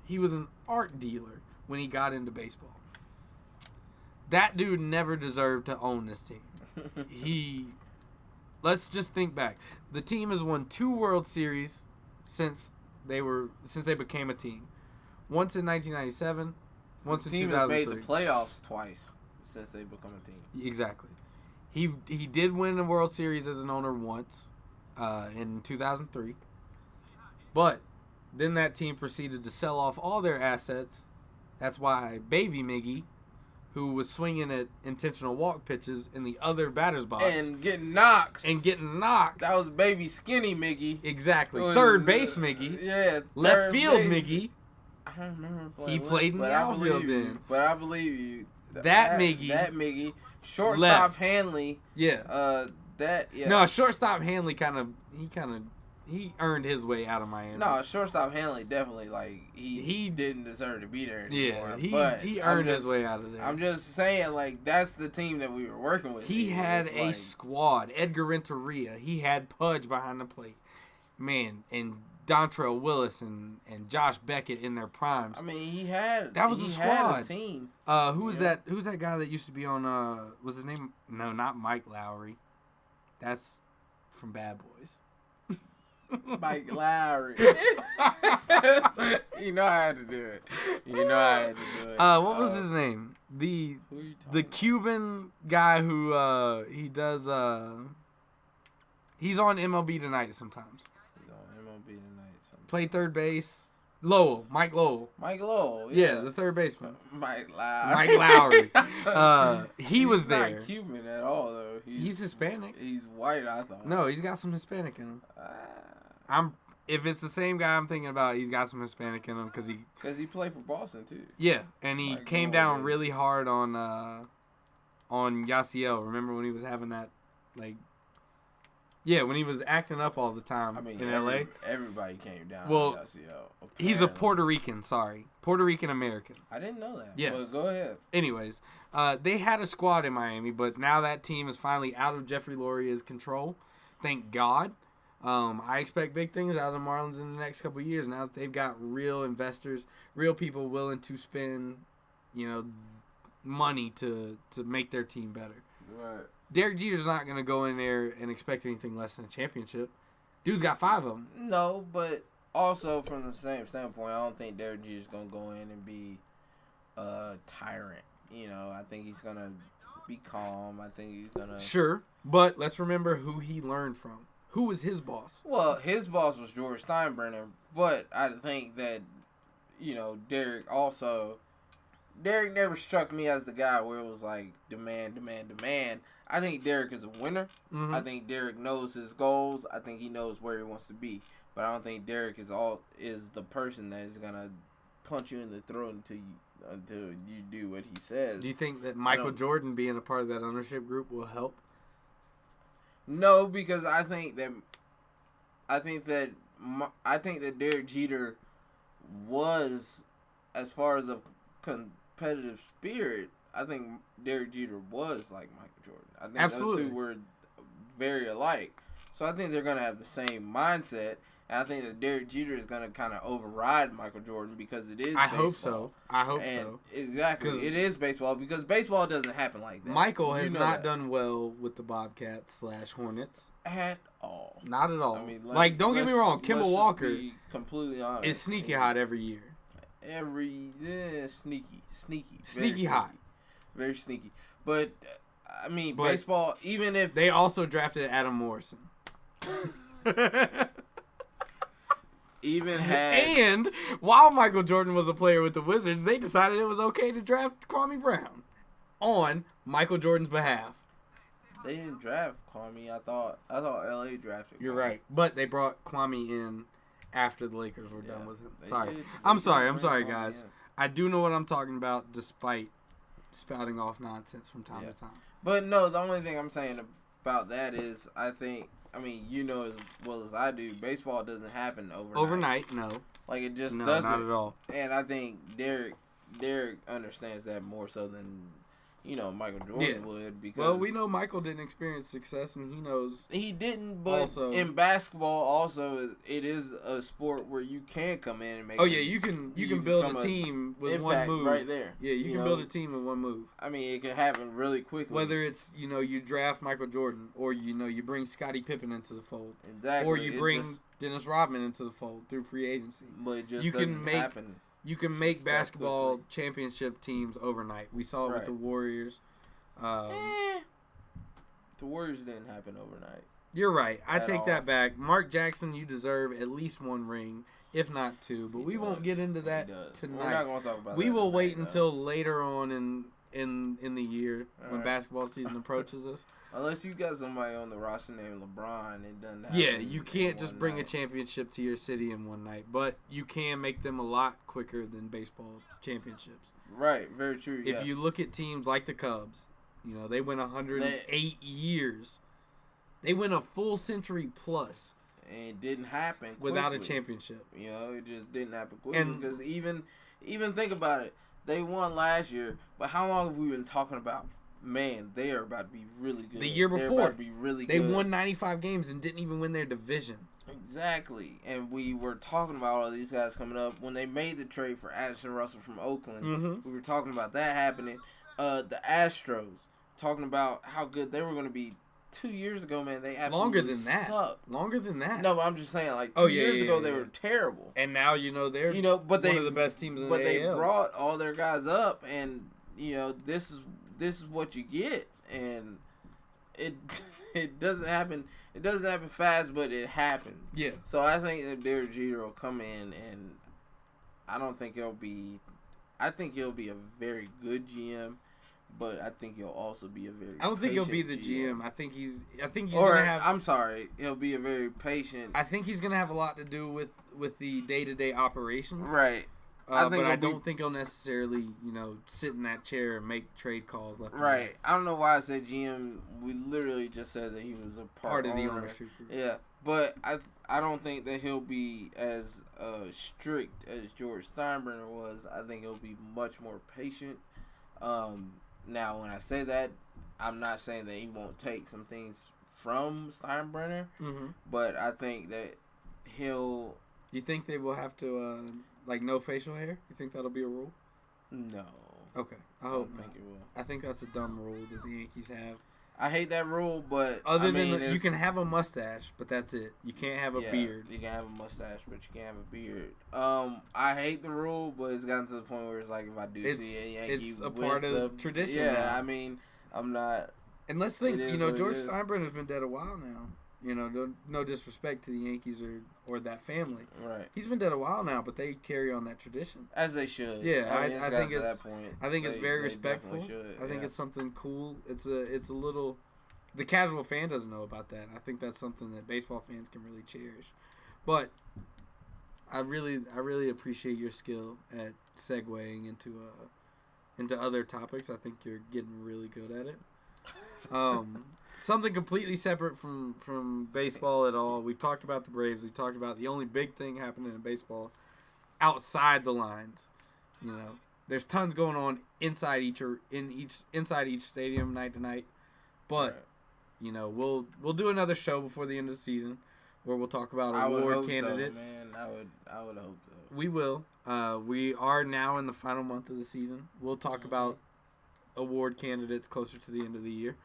he was an art dealer when he got into baseball. That dude never deserved to own this team. Let's just think back. The team has won 2 World Series since they became a team. Once in 1997, once in 2003. The team has made the playoffs twice since they become a team. Exactly. He did win a World Series as an owner once in 2003. But then that team proceeded to sell off all their assets. That's why Baby Miggy, who was swinging at intentional walk pitches in the other batter's box. And getting knocks. That was Baby Skinny Miggy. Exactly. Third base Miggy. Yeah. Left field Miggy. I don't remember. He played in the outfield then. But I believe you. That Miggy. Shortstop left. Hanley. Yeah. No, shortstop Hanley he earned his way out of Miami. No, shortstop Hanley definitely he didn't deserve to be there anymore. Yeah, he earned his way out of there. I'm just saying that's the team that we were working with. He had a squad. Edgar Renteria. He had Pudge behind the plate. Man, and Dontrell Willis and Josh Beckett in their primes. I mean, he had a squad. Had a team. Who's that guy that used to be on was his name? No, not Mike Lowry. That's from Bad Boys. Mike Lowry. You know I had to do it. What was his name? The Cuban guy who he does he's on MLB Tonight sometimes. Played third base. Mike Lowell. Yeah, the third baseman. Mike Lowry. He was there. He's not Cuban at all, though. He's Hispanic. He's white, I thought. No, he's got some Hispanic in him. If it's the same guy I'm thinking about, he's got some Hispanic in him because he played for Boston too. Yeah, and he came down really hard on Yasiel. Remember when he was having that when he was acting up all the time in LA? Everybody came down. Well, he's a Puerto Rican. Sorry, Puerto Rican American. I didn't know that. Yes. Well, go ahead. Anyways, they had a squad in Miami, but now that team is finally out of Jeffrey Loria's control. Thank God. I expect big things out of the Marlins in the next couple of years. Now that they've got real investors, real people willing to spend, money to make their team better. Right. Derek Jeter's not going to go in there and expect anything less than a championship. Dude's got 5 of them. No, but also from the same standpoint, I don't think Derek Jeter's going to go in and be a tyrant. I think he's going to be calm. I think he's going to... Sure, but let's remember who he learned from. Who was his boss? Well, his boss was George Steinbrenner, but I think that, Derek never struck me as the guy where it was like demand, demand, demand. I think Derek is a winner. Mm-hmm. I think Derek knows his goals. I think he knows where he wants to be. but I don't think Derek is the person that is gonna punch you in the throat until you do what he says. Do you think that Michael Jordan being a part of that ownership group will help? No, because I think that Derek Jeter was, as far as a competitive spirit, I think Derek Jeter was like Michael Jordan. I think Absolutely. Those two were very alike. So I think they're going to have the same mindset. And I think that Derek Jeter is going to kind of override Michael Jordan because it is baseball. I hope so. Exactly. It is baseball because baseball doesn't happen like that. Michael has not done well with the Bobcats / Hornets. At all. Not at all. I mean, don't get me wrong. Kimball Walker be completely honest, is sneaky hot every year. Sneaky hot. Very sneaky. But, I mean, baseball, even if... They also drafted Adam Morrison. And while Michael Jordan was a player with the Wizards, they decided it was okay to draft Kwame Brown on Michael Jordan's behalf. They didn't draft Kwame. I thought LA drafted Kwame. You're right. But they brought Kwame in after the Lakers were done with him. I'm sorry, guys. I do know what I'm talking about, despite spouting off nonsense from time to time. But no, the only thing I'm saying about that is you know as well as I do, baseball doesn't happen overnight. No. Like, it just doesn't. No, not at all. And I think Derek understands that more so than, Michael Jordan would. Because we know Michael didn't experience success, and he knows he didn't. But also, in basketball, also, it is a sport where you can come in and make. Oh yeah, you can build a team with one move right there. Yeah, you can build a team in one move. I mean, it can happen really quickly. Whether it's you draft Michael Jordan, or you bring Scottie Pippen into the fold, exactly, or you bring Dennis Rodman into the fold through free agency. But it just doesn't happen. You can make basketball championship teams overnight. We saw it with the Warriors. The Warriors didn't happen overnight. You're right. I take that back. Mark Jackson, you deserve at least one ring, if not two. But we won't get into that tonight. We're not going to talk about that. We will wait until later on in the year when basketball season approaches us. Unless you got somebody on the roster named LeBron, it doesn't happen. Yeah, you can't just bring a championship to your city in one night, but you can make them a lot quicker than baseball championships. Right, very true. If you look at teams like the Cubs, they went 108 years. They went a full century plus. And it didn't happen quickly. Without a championship. It just didn't happen quickly. Because even think about it. They won last year, but how long have we been talking about? Man, they are about to be really good. The year before, they're about to be really good. They won 95 games and didn't even win their division. Exactly, and we were talking about all these guys coming up when they made the trade for Addison Russell from Oakland. Mm-hmm. We were talking about that happening. The Astros, talking about how good they were going to be 2 years ago. Man, they absolutely sucked. Longer than that. No, I'm just saying, like 2 years ago they were terrible. And now they're but one of the best teams in the AL. But they brought all their guys up, and this is what you get, and it doesn't happen. It doesn't happen fast, but it happens. Yeah. So I think that Derek Jeter will come in, and I think he'll be a very good GM, but I think he'll also be a very. I don't think he'll be the GM. I think he's or gonna have. I'm sorry, he'll be a very patient. I think he's gonna have a lot to do with the day-to-day operations. Right. But I don't think he'll necessarily, sit in that chair and make trade calls left and right. I don't know why I said GM. We literally just said that he was a part of the ownership group. Yeah, but I don't think that he'll be as strict as George Steinbrenner was. I think he'll be much more patient. Now, when I say that, I'm not saying that he won't take some things from Steinbrenner, but I think that he'll... You think they will have to... no facial hair? You think that'll be a rule? No. Okay. I hope not. Think it will. I think that's a dumb rule that the Yankees have. I hate that rule, but you can have a mustache, but that's it. You can't have a beard. You can have a mustache, but you can't have a beard. I hate the rule, but it's gotten to the point where it's like if I do see a Yankee, it's a part of the tradition. Yeah, now. I mean, I'm not. And let's think. George Steinbrenner's been dead a while now. No disrespect to the Yankees or that family. Right. He's been dead a while now, but they carry on that tradition. As they should. Yeah, I think it's. I think it's very respectful. I think it's something cool. It's a little. The casual fan doesn't know about that. I think that's something that baseball fans can really cherish. But I really appreciate your skill at segueing into other topics. I think you're getting really good at it. Something completely separate from baseball at all. We've talked about the Braves. We've talked about the only big thing happening in baseball outside the lines. You know, there's tons going on inside each stadium night to night. But you know, we'll do another show before the end of the season where we'll talk about award candidates. So, man. I would hope so. We will. We are now in the final month of the season. We'll talk about award candidates closer to the end of the year.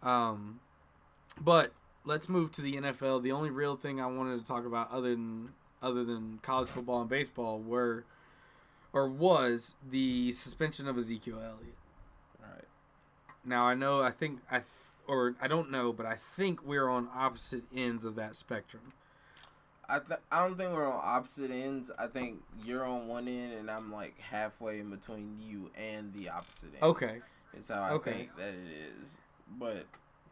But let's move to the NFL. The only real thing I wanted to talk about other than college football and baseball was the suspension of Ezekiel Elliott. Right. Now I don't know, but I think we're on opposite ends of that spectrum. I don't think we're on opposite ends. I think you're on one end, and I'm like halfway in between you and the opposite end. Okay. It's how I think that it is. But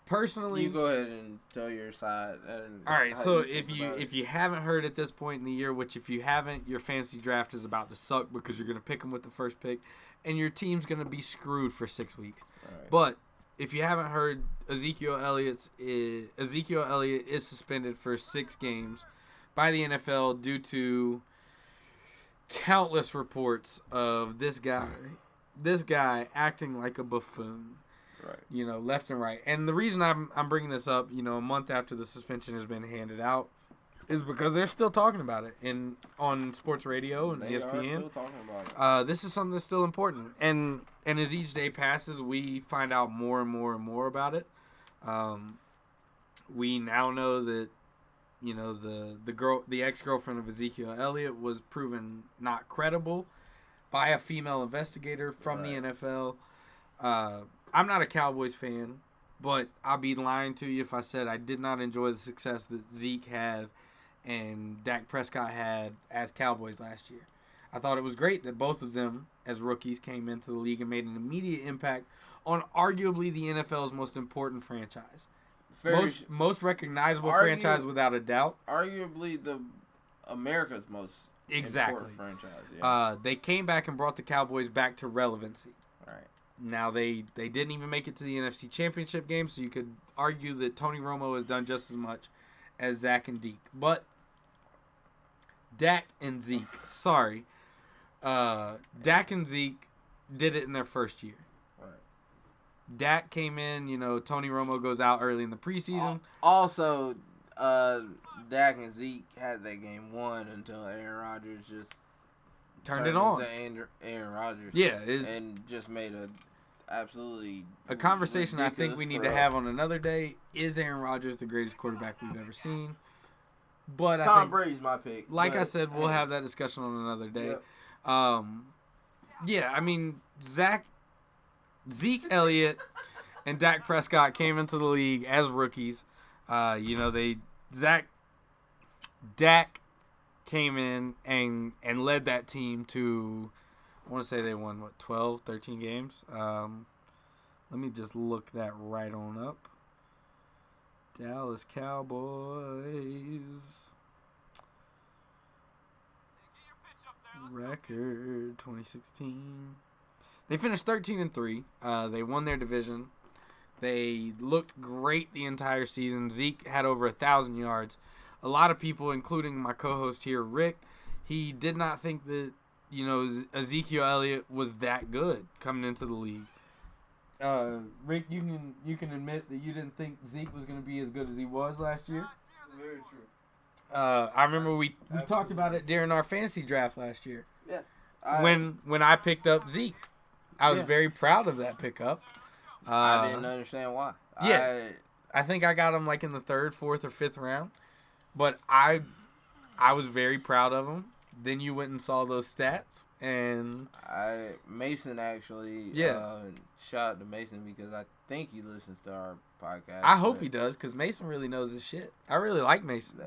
personally, you go ahead and tell your side. All right. So if you haven't heard at this point in the year, which if you haven't, your fantasy draft is about to suck because you're going to pick them with the first pick, and your team's going to be screwed for 6 weeks. Right. But if you haven't heard, Ezekiel Elliott is suspended for 6 games by the NFL due to countless reports of this guy acting like a buffoon. Right. You know, left and right. And the reason I'm bringing this up, you know, a month after the suspension has been handed out, is because they're still talking about it on sports radio and they ESPN. Are still talking about it. This is something that's still important. And as each day passes, we find out more and more and more about it. We now know that, you know, the ex-girlfriend of Ezekiel Elliott was proven not credible by a female investigator from the NFL. I'm not a Cowboys fan, but I'll be lying to you if I said I did not enjoy the success that Zeke had and Dak Prescott had as Cowboys last year. I thought it was great that both of them, as rookies, came into the league and made an immediate impact on arguably the NFL's most important franchise. Most recognizable franchise without a doubt. Arguably America's most important franchise. Yeah. They came back and brought the Cowboys back to relevancy. Right. Now, they didn't even make it to the NFC Championship game, so you could argue that Tony Romo has done just as much as Dak and Zeke. But Dak and Zeke did it in their first year. Right. Dak came in, you know, Tony Romo goes out early in the preseason. Also, Dak and Zeke had that game won until Aaron Rodgers just turned it on. Aaron Rodgers. Yeah. And just made a conversation I think we need to have on another day. Is Aaron Rodgers the greatest quarterback we've ever seen? But Tom Brady's my pick. Like I said, we'll have that discussion on another day. Yep. Yeah, I mean, Zeke Elliott and Dak Prescott came into the league as rookies. You know, Dak came in and led that team to, I want to say they won, 12, 13 games? Let me just look that right on up. Dallas Cowboys record 2016. They finished 13-3. They won their division. They looked great the entire season. Zeke had over 1,000 yards. A lot of people, including my co-host here, Rick, he did not think that, you know, Ezekiel Elliott was that good coming into the league. Rick, you can admit that you didn't think Zeke was going to be as good as he was last year. Very true. I remember we talked about it during our fantasy draft last year. Yeah. When I picked up Zeke, I was very proud of that pickup. I didn't understand why. Yeah, I think I got him like in the 3rd, 4th, or 5th round, but I was very proud of him. Then you went and saw those stats, and Mason actually, shout out to Mason because I think he listens to our podcast. I hope he does because Mason really knows his shit. I really like Mason.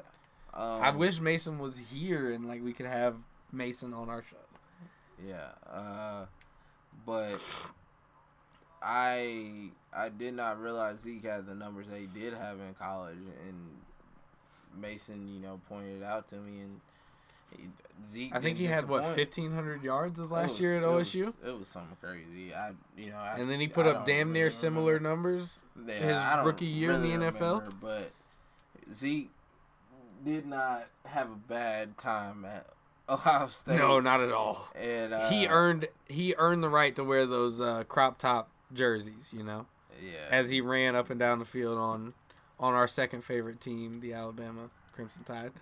I wish Mason was here and like we could have Mason on our show. Yeah, but I did not realize Zeke had the numbers that he did have in college, and Mason, pointed it out to me, and Zeke. I think he had 1,500 yards his last year at OSU. It was something crazy. And then he put up damn near similar numbers his rookie year in the NFL. But Zeke did not have a bad time at Ohio State. No, not at all. And he earned the right to wear those crop top jerseys. Yeah. As he ran up and down the field on our second favorite team, the Alabama Crimson Tide.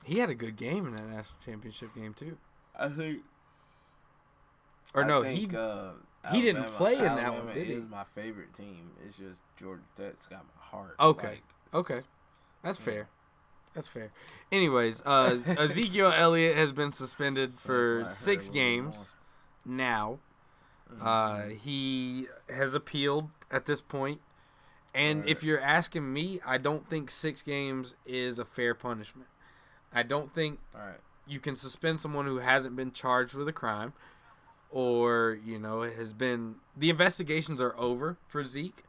He had a good game in that national championship game too. I think. He didn't play in that one, did he? Is my favorite team. It's just Georgia Tech's got my heart. Okay. That's fair. That's fair. Anyways, Ezekiel Elliott has been suspended for 6 games now. He has appealed at this point. And if you're asking me, I don't think 6 games is a fair punishment. I don't think you can suspend someone who hasn't been charged with a crime or, has been... The investigations are over for Zeke,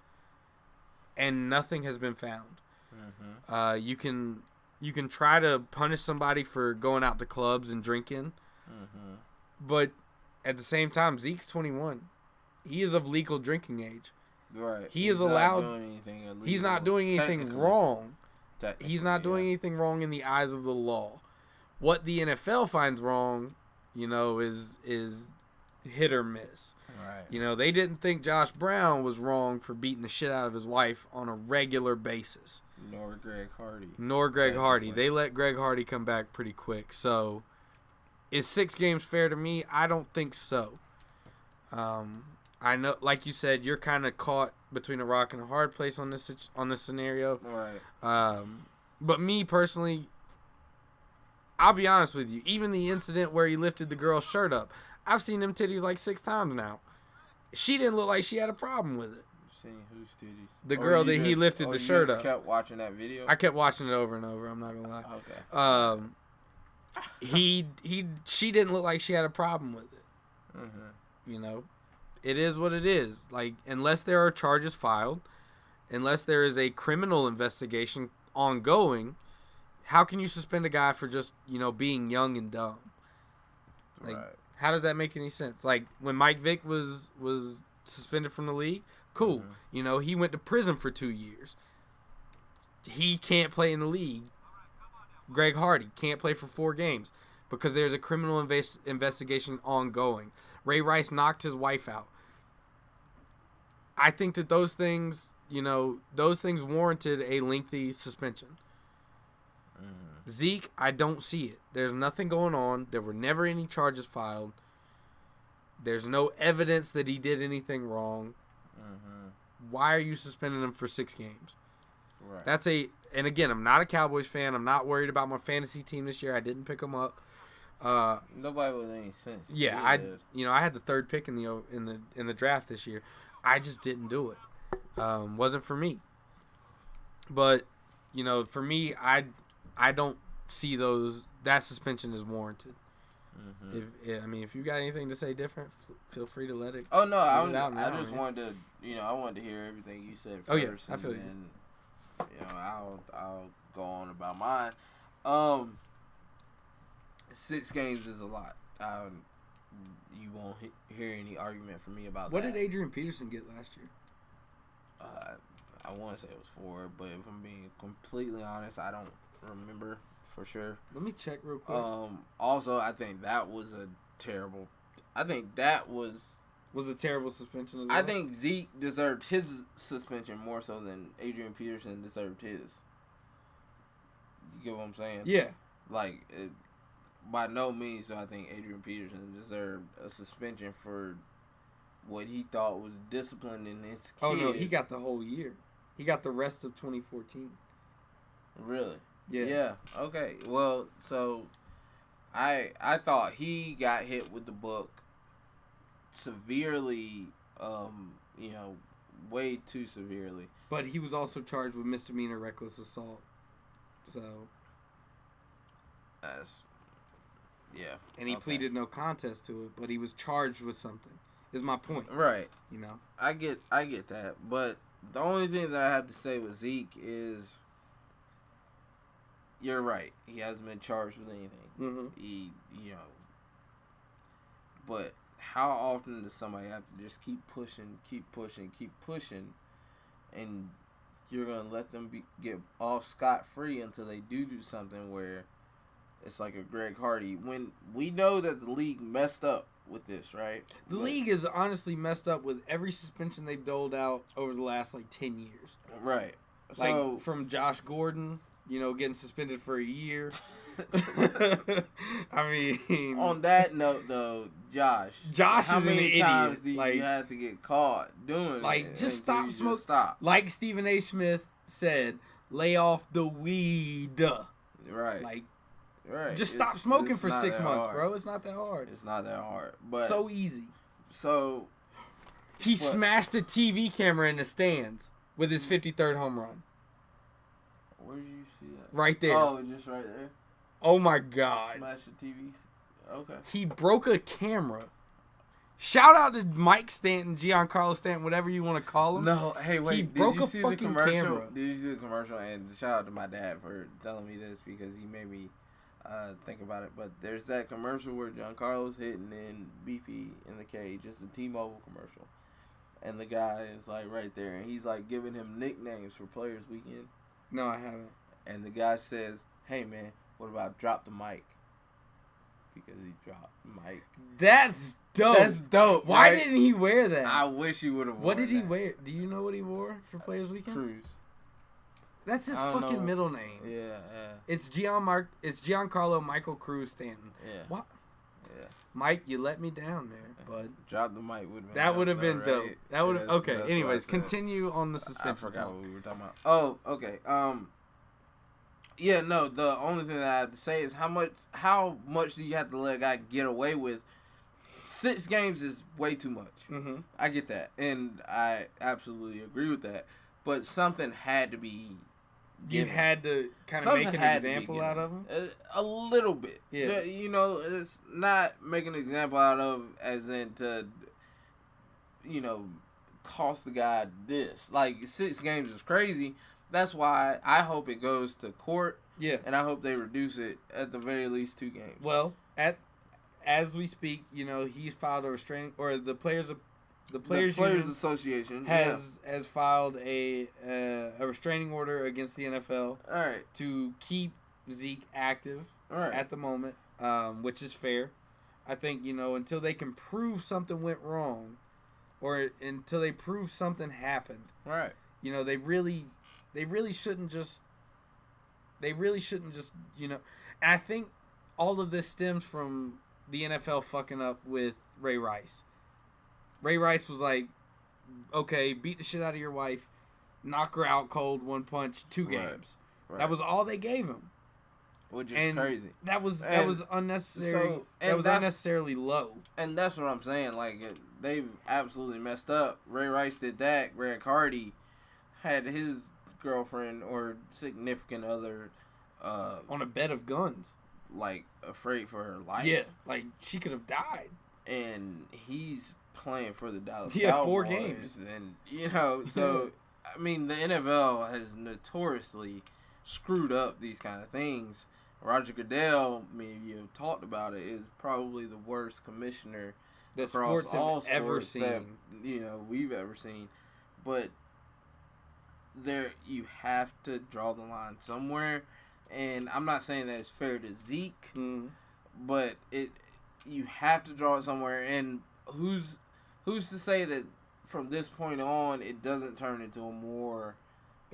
and nothing has been found. Mm-hmm. You can try to punish somebody for going out to clubs and drinking, but at the same time, Zeke's 21. He is of legal drinking age. Right. He's allowed. He's not doing anything wrong. He's not doing anything wrong in the eyes of the law. What the NFL finds wrong, is hit or miss. Right. They didn't think Josh Brown was wrong for beating the shit out of his wife on a regular basis. Nor Greg Hardy. They let Greg Hardy come back pretty quick. So, is 6 games fair to me? I don't think so. I know, like you said, you're kind of caught between a rock and a hard place on this scenario. Right. But me personally, I'll be honest with you. Even the incident where he lifted the girl's shirt up, I've seen them titties like 6 times now. She didn't look like she had a problem with it. Seen whose titties? The girl that he lifted the shirt up. You kept watching that video? I kept watching it over and over. I'm not gonna lie. Okay. She didn't look like she had a problem with it. Mm-hmm. It is what it is. Like, unless there are charges filed, unless there is a criminal investigation ongoing, how can you suspend a guy for just, being young and dumb? Like, how does that make any sense? Like, when Mike Vick was suspended from the league, cool. Mm-hmm. He went to prison for 2 years. He can't play in the league. Greg Hardy can't play for 4 games because there's a criminal investigation ongoing. Ray Rice knocked his wife out. I think that those things warranted a lengthy suspension. Mm-hmm. Zeke, I don't see it. There's nothing going on. There were never any charges filed. There's no evidence that he did anything wrong. Mm-hmm. Why are you suspending him for 6 games? Right. And again, I'm not a Cowboys fan. I'm not worried about my fantasy team this year. I didn't pick them up. Nobody with any sense. Yeah, I had the 3rd pick in the draft this year. I just didn't do it. Wasn't for me. But for me, I don't see that suspension is warranted. Mm-hmm. If you got anything to say different, feel free to let it. Oh no, I just wanted to I wanted to hear everything you said first. Oh yeah, I feel you. I'll go on about mine. 6 games is a lot. You won't hear any argument from me about what that. What did Adrian Peterson get last year? I want to say it was 4, but if I'm being completely honest, I don't remember for sure. Let me check real quick. Also, I think that was a terrible. I think that was a terrible suspension as well. I think Zeke deserved his suspension more so than Adrian Peterson deserved his. You get what I'm saying? Yeah. By no means do I think Adrian Peterson deserved a suspension for what he thought was discipline in his kid. Oh, no, he got the whole year. He got the rest of 2014. Really? Yeah. Yeah, okay. Well, so I thought he got hit with the book severely, way too severely. But he was also charged with misdemeanor reckless assault. So... Yeah. And he pleaded no contest to it, but he was charged with something. Is my point. Right. I get that, but The only thing that I have to say with Zeke is, you're right. He hasn't been charged with anything. Mm-hmm. But how often does somebody have to just keep pushing, and you're gonna let them get off scot-free until they do something where it's like a Greg Hardy, when we know that the league messed up with this, right? The league is honestly messed up with every suspension they've doled out over the last 10 years. Right. So from Josh Gordon, getting suspended for a year. I mean, on that note, though, Josh is an idiot. How many times do you have to get caught doing it? Just stop smoking. Stop. Like Stephen A. Smith said, lay off the weed. Right. Right. Just stop smoking for 6 months, bro. It's not that hard. It's not that hard. But so easy. So he smashed a TV camera in the stands with his 53rd home run. Where did you see that? Right there. Oh, just right there. Oh my God. Smashed the TV. Okay. He broke a camera. Shout out to Mike Stanton, Giancarlo Stanton, whatever you want to call him. No, hey, wait. He broke a fucking camera. Did you see the commercial? And shout out to my dad for telling me this because he made me think about it. But there's that commercial where Giancarlo's hitting in BP in the cage. It's a T-Mobile commercial. And the guy is right there. And he's giving him nicknames for Players Weekend. No, I haven't. And the guy says, hey, man, what about drop the mic? Because he dropped the mic. That's dope. That's dope. Why didn't he wear that? I wish he would have worn What did he wear? Do you know what he wore for Players Weekend? Cruz. That's his fucking middle name. Yeah. It's Giancarlo Michael Cruz Stanton. Yeah. What? Yeah. Mike, you let me down there, bud. Drop the mic would have been. That would have been dope. Right? That would have. Okay. Anyways, continue on the suspension. I forgot what we were talking about. Oh, okay. Yeah, no. The only thing that I have to say is how much do you have to let a guy get away with? 6 games is way too much. Mm-hmm. I get that, and I absolutely agree with that. But something had to be. You had to kind of make an example out of him? A little bit. Yeah. It's not making an example out of as in to, cost the guy this. 6 games is crazy. That's why I hope it goes to court. Yeah. And I hope they reduce it at the very least 2 games. Well, as we speak, he's filed a restraining, or the Players Association has filed a restraining order against the NFL. All right. To keep Zeke active at the moment, which is fair. I think until they can prove something went wrong, or until they prove something happened. Right. They really shouldn't just. And I think all of this stems from the NFL fucking up with Ray Rice. Ray Rice was like, okay, beat the shit out of your wife, knock her out cold, 1 punch, 2 games. Right. That was all they gave him. Which is crazy. That was unnecessary. That was unnecessarily low. And that's what I'm saying. They've absolutely messed up. Ray Rice did that. Greg Hardy had his girlfriend or significant other on a bed of guns. Afraid for her life. Yeah, she could have died. And he's playing for the Dallas Cowboys. 4 games. And, so, I mean, the NFL has notoriously screwed up these kind of things. Roger Goodell, you have talked about it, is probably the worst commissioner that across sports all have sports ever seen. That, we've ever seen. But you have to draw the line somewhere. And I'm not saying that it's fair to Zeke, but you have to draw it somewhere. And who's to say that from this point on it doesn't turn into a more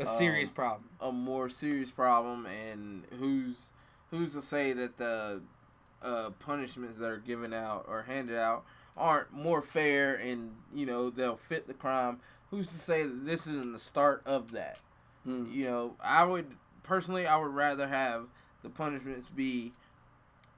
serious problem? A more serious problem, and who's to say that the punishments that are given out or handed out aren't more fair and they'll fit the crime? Who's to say that this isn't the start of that? I would rather have the punishments be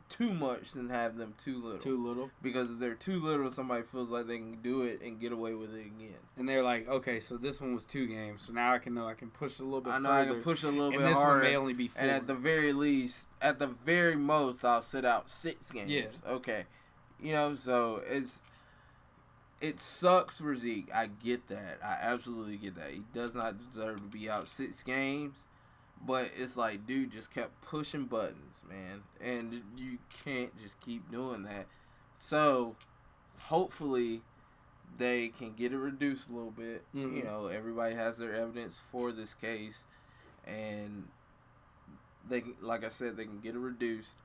too much than have them too little. Too little? Because if they're too little, somebody feels like they can do it and get away with it again. And they're like, okay, so this one was 2 games, so now I can push a little bit further. I can push a little bit harder. And this one may only be 4. And at the very most, I'll sit out 6 games. Yeah. Okay. So it sucks for Zeke. I get that. I absolutely get that. He does not deserve to be out 6 games. But it's like, dude just kept pushing buttons, man. And you can't just keep doing that. So, hopefully, they can get it reduced a little bit. Mm-hmm. You know, everybody has their evidence for this case. And, they can, like I said, they can get it reduced.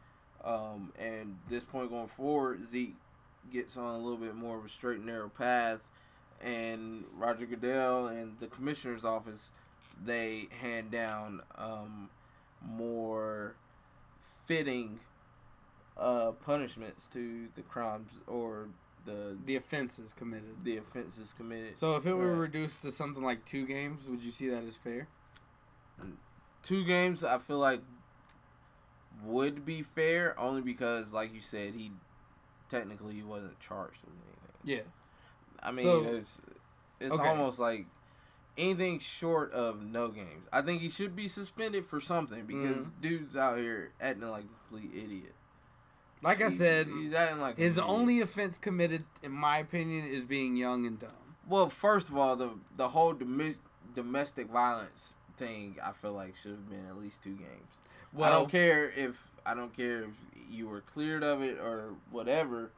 And this point going forward, Zeke gets on a little bit more of a straight and narrow path. And Roger Goodell and the commissioner's office, they hand down more fitting punishments to the crimes or the offenses committed. The offenses committed. So if it were reduced to something like 2 games, would you see that as fair? 2 games, I feel like would be fair, only because, like you said, he wasn't charged with anything. Yeah. I mean, it's okay. Almost like anything short of no games. I think he should be suspended for something because dude's out here acting like a complete idiot. Like I said, he's acting like his only offense committed, in my opinion, is being young and dumb. Well, first of all, the whole domestic violence thing, I feel like should have been at least 2 games. Well, I don't care if you were cleared of it or whatever.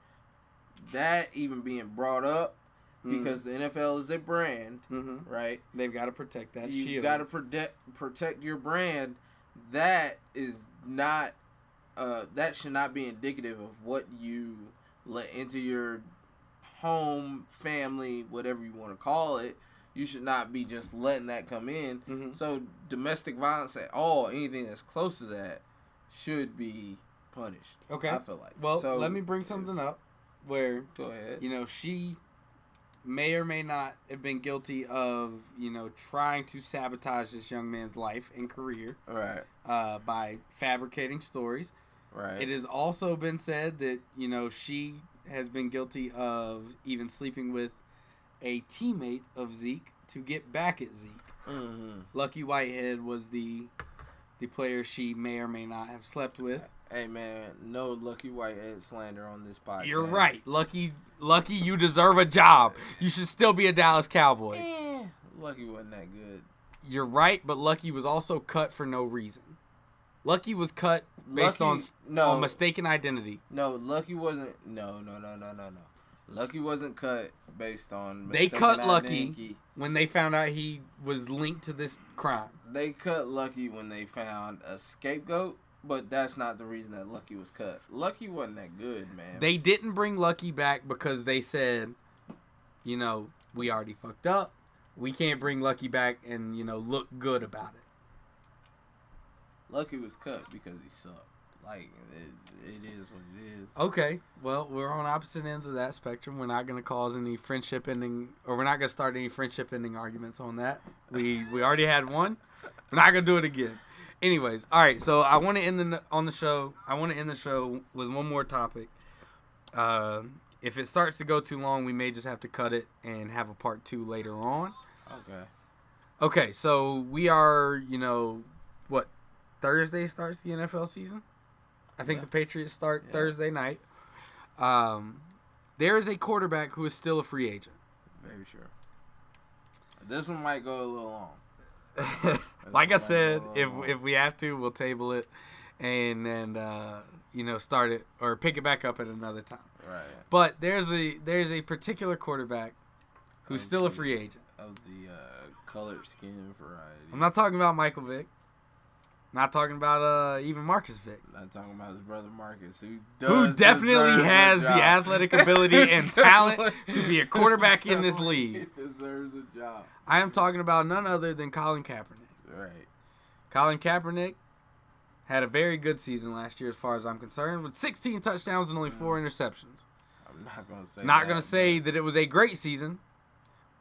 That even being brought up, because the NFL is a brand, right? They've got to protect that shield. You've got to protect your brand. That is not. That should not be indicative of what you let into your home, family, whatever you want to call it. You should not be just letting that come in. Mm-hmm. So domestic violence at all, anything that's close to that, should be punished. Okay. I feel like. Well, let me bring something up where, go ahead. You know, she may or may not have been guilty of, you know, trying to sabotage this young man's life and career. Right. By fabricating stories. Right. It has also been said that, you know, she has been guilty of even sleeping with a teammate of Zeke to get back at Zeke. Mm-hmm. Lucky Whitehead was the player she may or may not have slept with. Hey man, no Lucky Whitehead slander on this podcast. You're right. Lucky, you deserve a job. You should still be a Dallas Cowboy. Lucky wasn't that good. You're right, but Lucky was also cut for no reason. Lucky was cut based on mistaken identity. No, Lucky wasn't. No. Lucky wasn't cut based on they cut Lucky when they found out he was linked to this crime. They cut Lucky when they found a scapegoat, but that's not the reason that Lucky was cut. Lucky wasn't that good, man. They didn't bring Lucky back because they said, you know, we already fucked up. We can't bring Lucky back and, you know, look good about it. Lucky was cut because he sucked. Like, it is what it is. Okay. Well, we're on opposite ends of that spectrum. We're not going to cause any friendship ending, or we're not going to start any friendship ending arguments on that. We already had one. We're not going to do it again. Anyways, all right. So I want to end the show with one more topic. If it starts to go too long, we may just have to cut it and have a part 2 later on. Okay. So we are, you know, what? Thursday starts the NFL season. I think the Patriots start Thursday night. There is a quarterback who is still a free agent. Very true. This one might go a little long. Like I said, if we have to, we'll table it and you know, start it or pick it back up at another time. Right. But there's a particular quarterback who's still a free agent. Of the colored skin variety. I'm not talking about Michael Vick. Not talking about even Marcus Vick. Not talking about his brother Marcus, who definitely has the athletic ability and talent to be a quarterback in this league. He deserves a job. I am talking about none other than Colin Kaepernick. Right. Colin Kaepernick had a very good season last year as far as I'm concerned, with 16 touchdowns and only 4 interceptions. I'm not going to say Not going to say that it was a great season,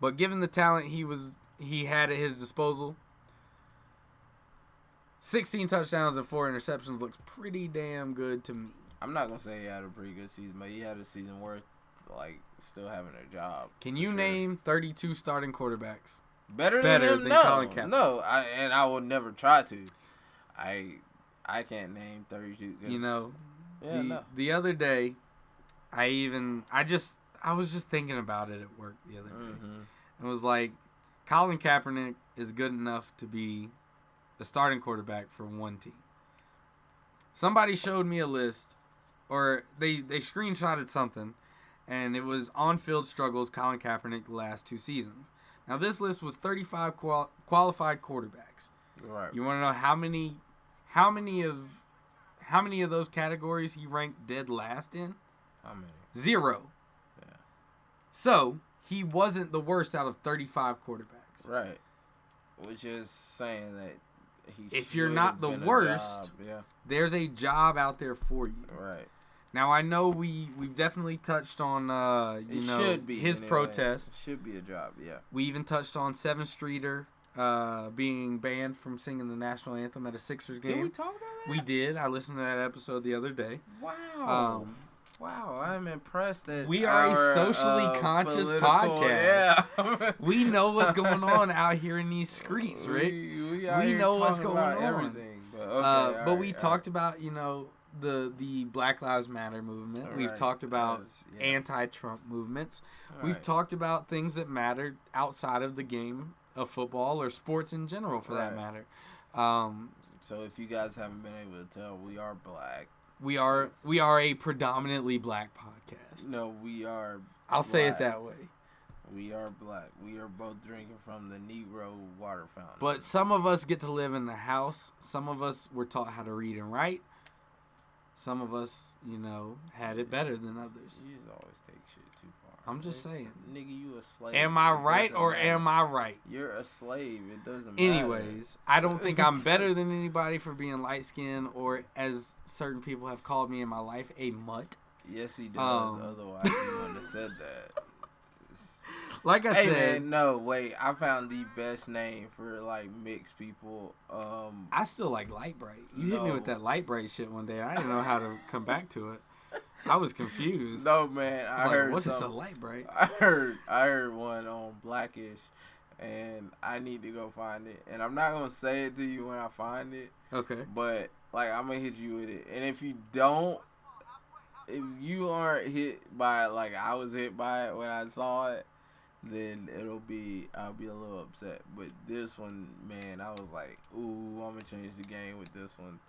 but given the talent he had at his disposal, 16 touchdowns and 4 interceptions looks pretty damn good to me. I'm not going to say he had a pretty good season, but he had a season worth, like, still having a job. Can you name 32 starting quarterbacks better than him? No, Colin Kaepernick? No, I will never try to. I can't name 32. You know, the other day, I I was just thinking about it at work the other day. It was like, Colin Kaepernick is good enough to be the starting quarterback for one team. Somebody showed me a list, or they screenshotted something, and it was on-field struggles Colin Kaepernick the last 2 seasons. Now, this list was 35 qualified quarterbacks. Right. You want to know how many of those categories he ranked dead last in? How many? 0. Yeah. So, he wasn't the worst out of 35 quarterbacks. Right. Which is saying that if you're not the worst, there's a job out there for you. Right. Now, I know we've definitely touched on his protest. It should be a job, yeah. We even touched on 7th Streeter being banned from singing the national anthem at a Sixers game. Did we talk about that? We did. I listened to that episode the other day. Wow. Wow, I'm impressed that we are a socially conscious podcast. Yeah. We know what's going on out here in these streets, right? We know what's going on. Everything, but we talked about, the Black Lives Matter movement. All We've right. talked about anti-Trump movements. We've talked about things that matter outside of the game of football or sports in general, for that matter. So if you guys haven't been able to tell, we are black. We are a predominantly black podcast. No, we are. I'll say it that way. We are black. We are both drinking from the Negro water fountain. But some of us get to live in the house. Some of us were taught how to read and write. Some of us, had it better than others. You just always take shit too far. I'm just saying. Nigga, you a slave. Am I right or am I right? You're a slave. It doesn't matter. Anyways, I don't think I'm better than anybody for being light-skinned, or, as certain people have called me in my life, a mutt. Yes, he does. Otherwise, he wouldn't have said that. Like I said, man, no, wait. I found the best name for mixed people. I still like Light Bright. You hit me with that Light Bright shit one day. I didn't know how to come back to it. I was confused. No, man, I heard what is a Light Bright? I heard one on Blackish, and I need to go find it. And I'm not gonna say it to you when I find it. Okay. But I'm gonna hit you with it. And if you don't, if you aren't hit by it I was hit by it when I saw it, then I'll be a little upset. But this one, man, I was like, ooh, I'm gonna change the game with this one.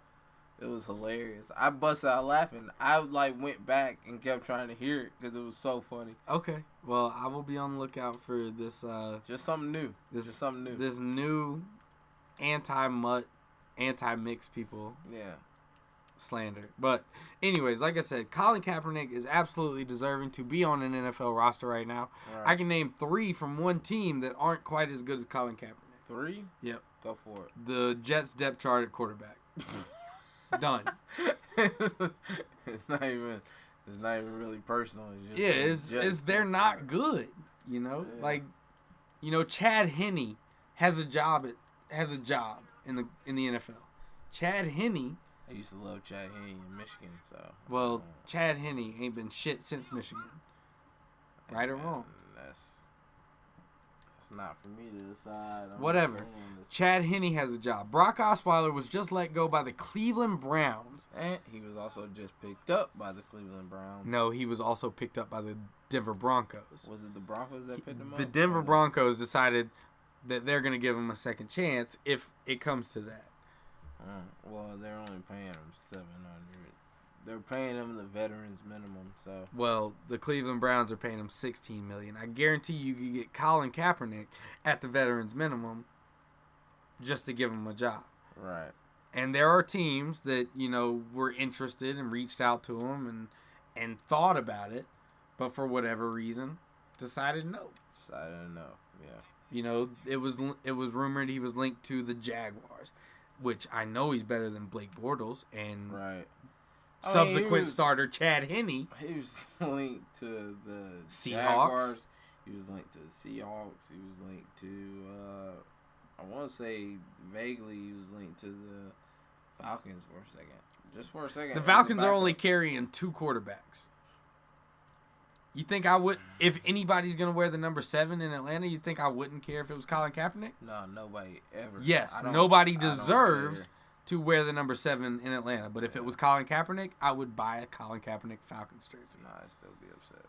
It was hilarious. I busted out laughing. I went back and kept trying to hear it because it was so funny. Okay. Well, I will be on the lookout for this. Just something new. Just something new. This new anti-mutt, anti-mixed people. Yeah. Slander. But anyways, like I said, Colin Kaepernick is absolutely deserving to be on an NFL roster right now. Right. I can name 3 from one team that aren't quite as good as Colin Kaepernick. 3? Yep. Go for it. The Jets depth chart at quarterback. Done. It's not even really personal. It's just they're not good. Yeah. Chad Henne has a job in the NFL. Chad Henne. I used to love Chad Henne in Michigan, so. Well, Chad Henne ain't been shit since Michigan. Right or wrong? That's not for me to decide. Whatever. Chad Henne has a job. Brock Osweiler was just let go by the Cleveland Browns. And he was also just picked up by the Cleveland Browns. No, he was also picked up by the Denver Broncos. Was it the Broncos that picked him up? The Denver Broncos decided that they're going to give him a second chance if it comes to that. Well, they're only paying him $700. They're paying him the veterans minimum, so. Well, the Cleveland Browns are paying him $16 million. I guarantee you could get Colin Kaepernick at the veterans minimum just to give him a job. Right. And there are teams that were interested and reached out to him and thought about it, but for whatever reason decided no. Yeah. It was rumored he was linked to the Jaguars, which I know he's better than Blake Bortles and subsequent starter Chad Henne. He was linked to the Seahawks. Jaguars. He was linked to the Seahawks. He was linked to, I want to say vaguely, he was linked to the Falcons for a second. Just for a second. The Falcons are only carrying 2 quarterbacks. You think I would, if anybody's going to wear the number 7 in Atlanta, you think I wouldn't care if it was Colin Kaepernick? No, nobody ever. Yes, nobody deserves to wear the number 7 in Atlanta. But if it was Colin Kaepernick, I would buy a Colin Kaepernick Falcons jersey. Nah, I'd still be upset.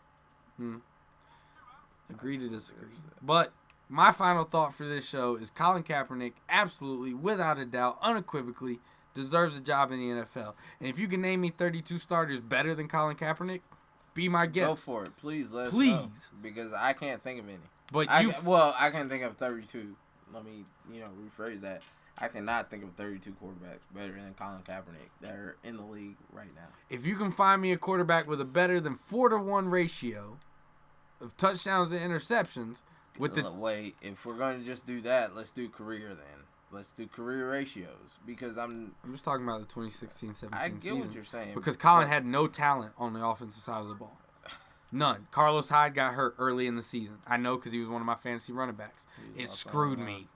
Agree to disagree. But my final thought for this show is Colin Kaepernick absolutely, without a doubt, unequivocally deserves a job in the NFL. And if you can name me 32 starters better than Colin Kaepernick, be my guest. Go for it. Please let us know. Because I can't think of any. But I can think of 32. Let me, rephrase that. I cannot think of 32 quarterbacks better than Colin Kaepernick that are in the league right now. If you can find me a quarterback with a better than 4-to-1 ratio of touchdowns and interceptions, wait, if we're going to just do that, let's do career then. Let's do career ratios because I'm just talking about the 2016-17 season. I get what you're saying. Because Colin had no talent on the offensive side of the ball. None. Carlos Hyde got hurt early in the season. I know because he was one of my fantasy running backs. It screwed me.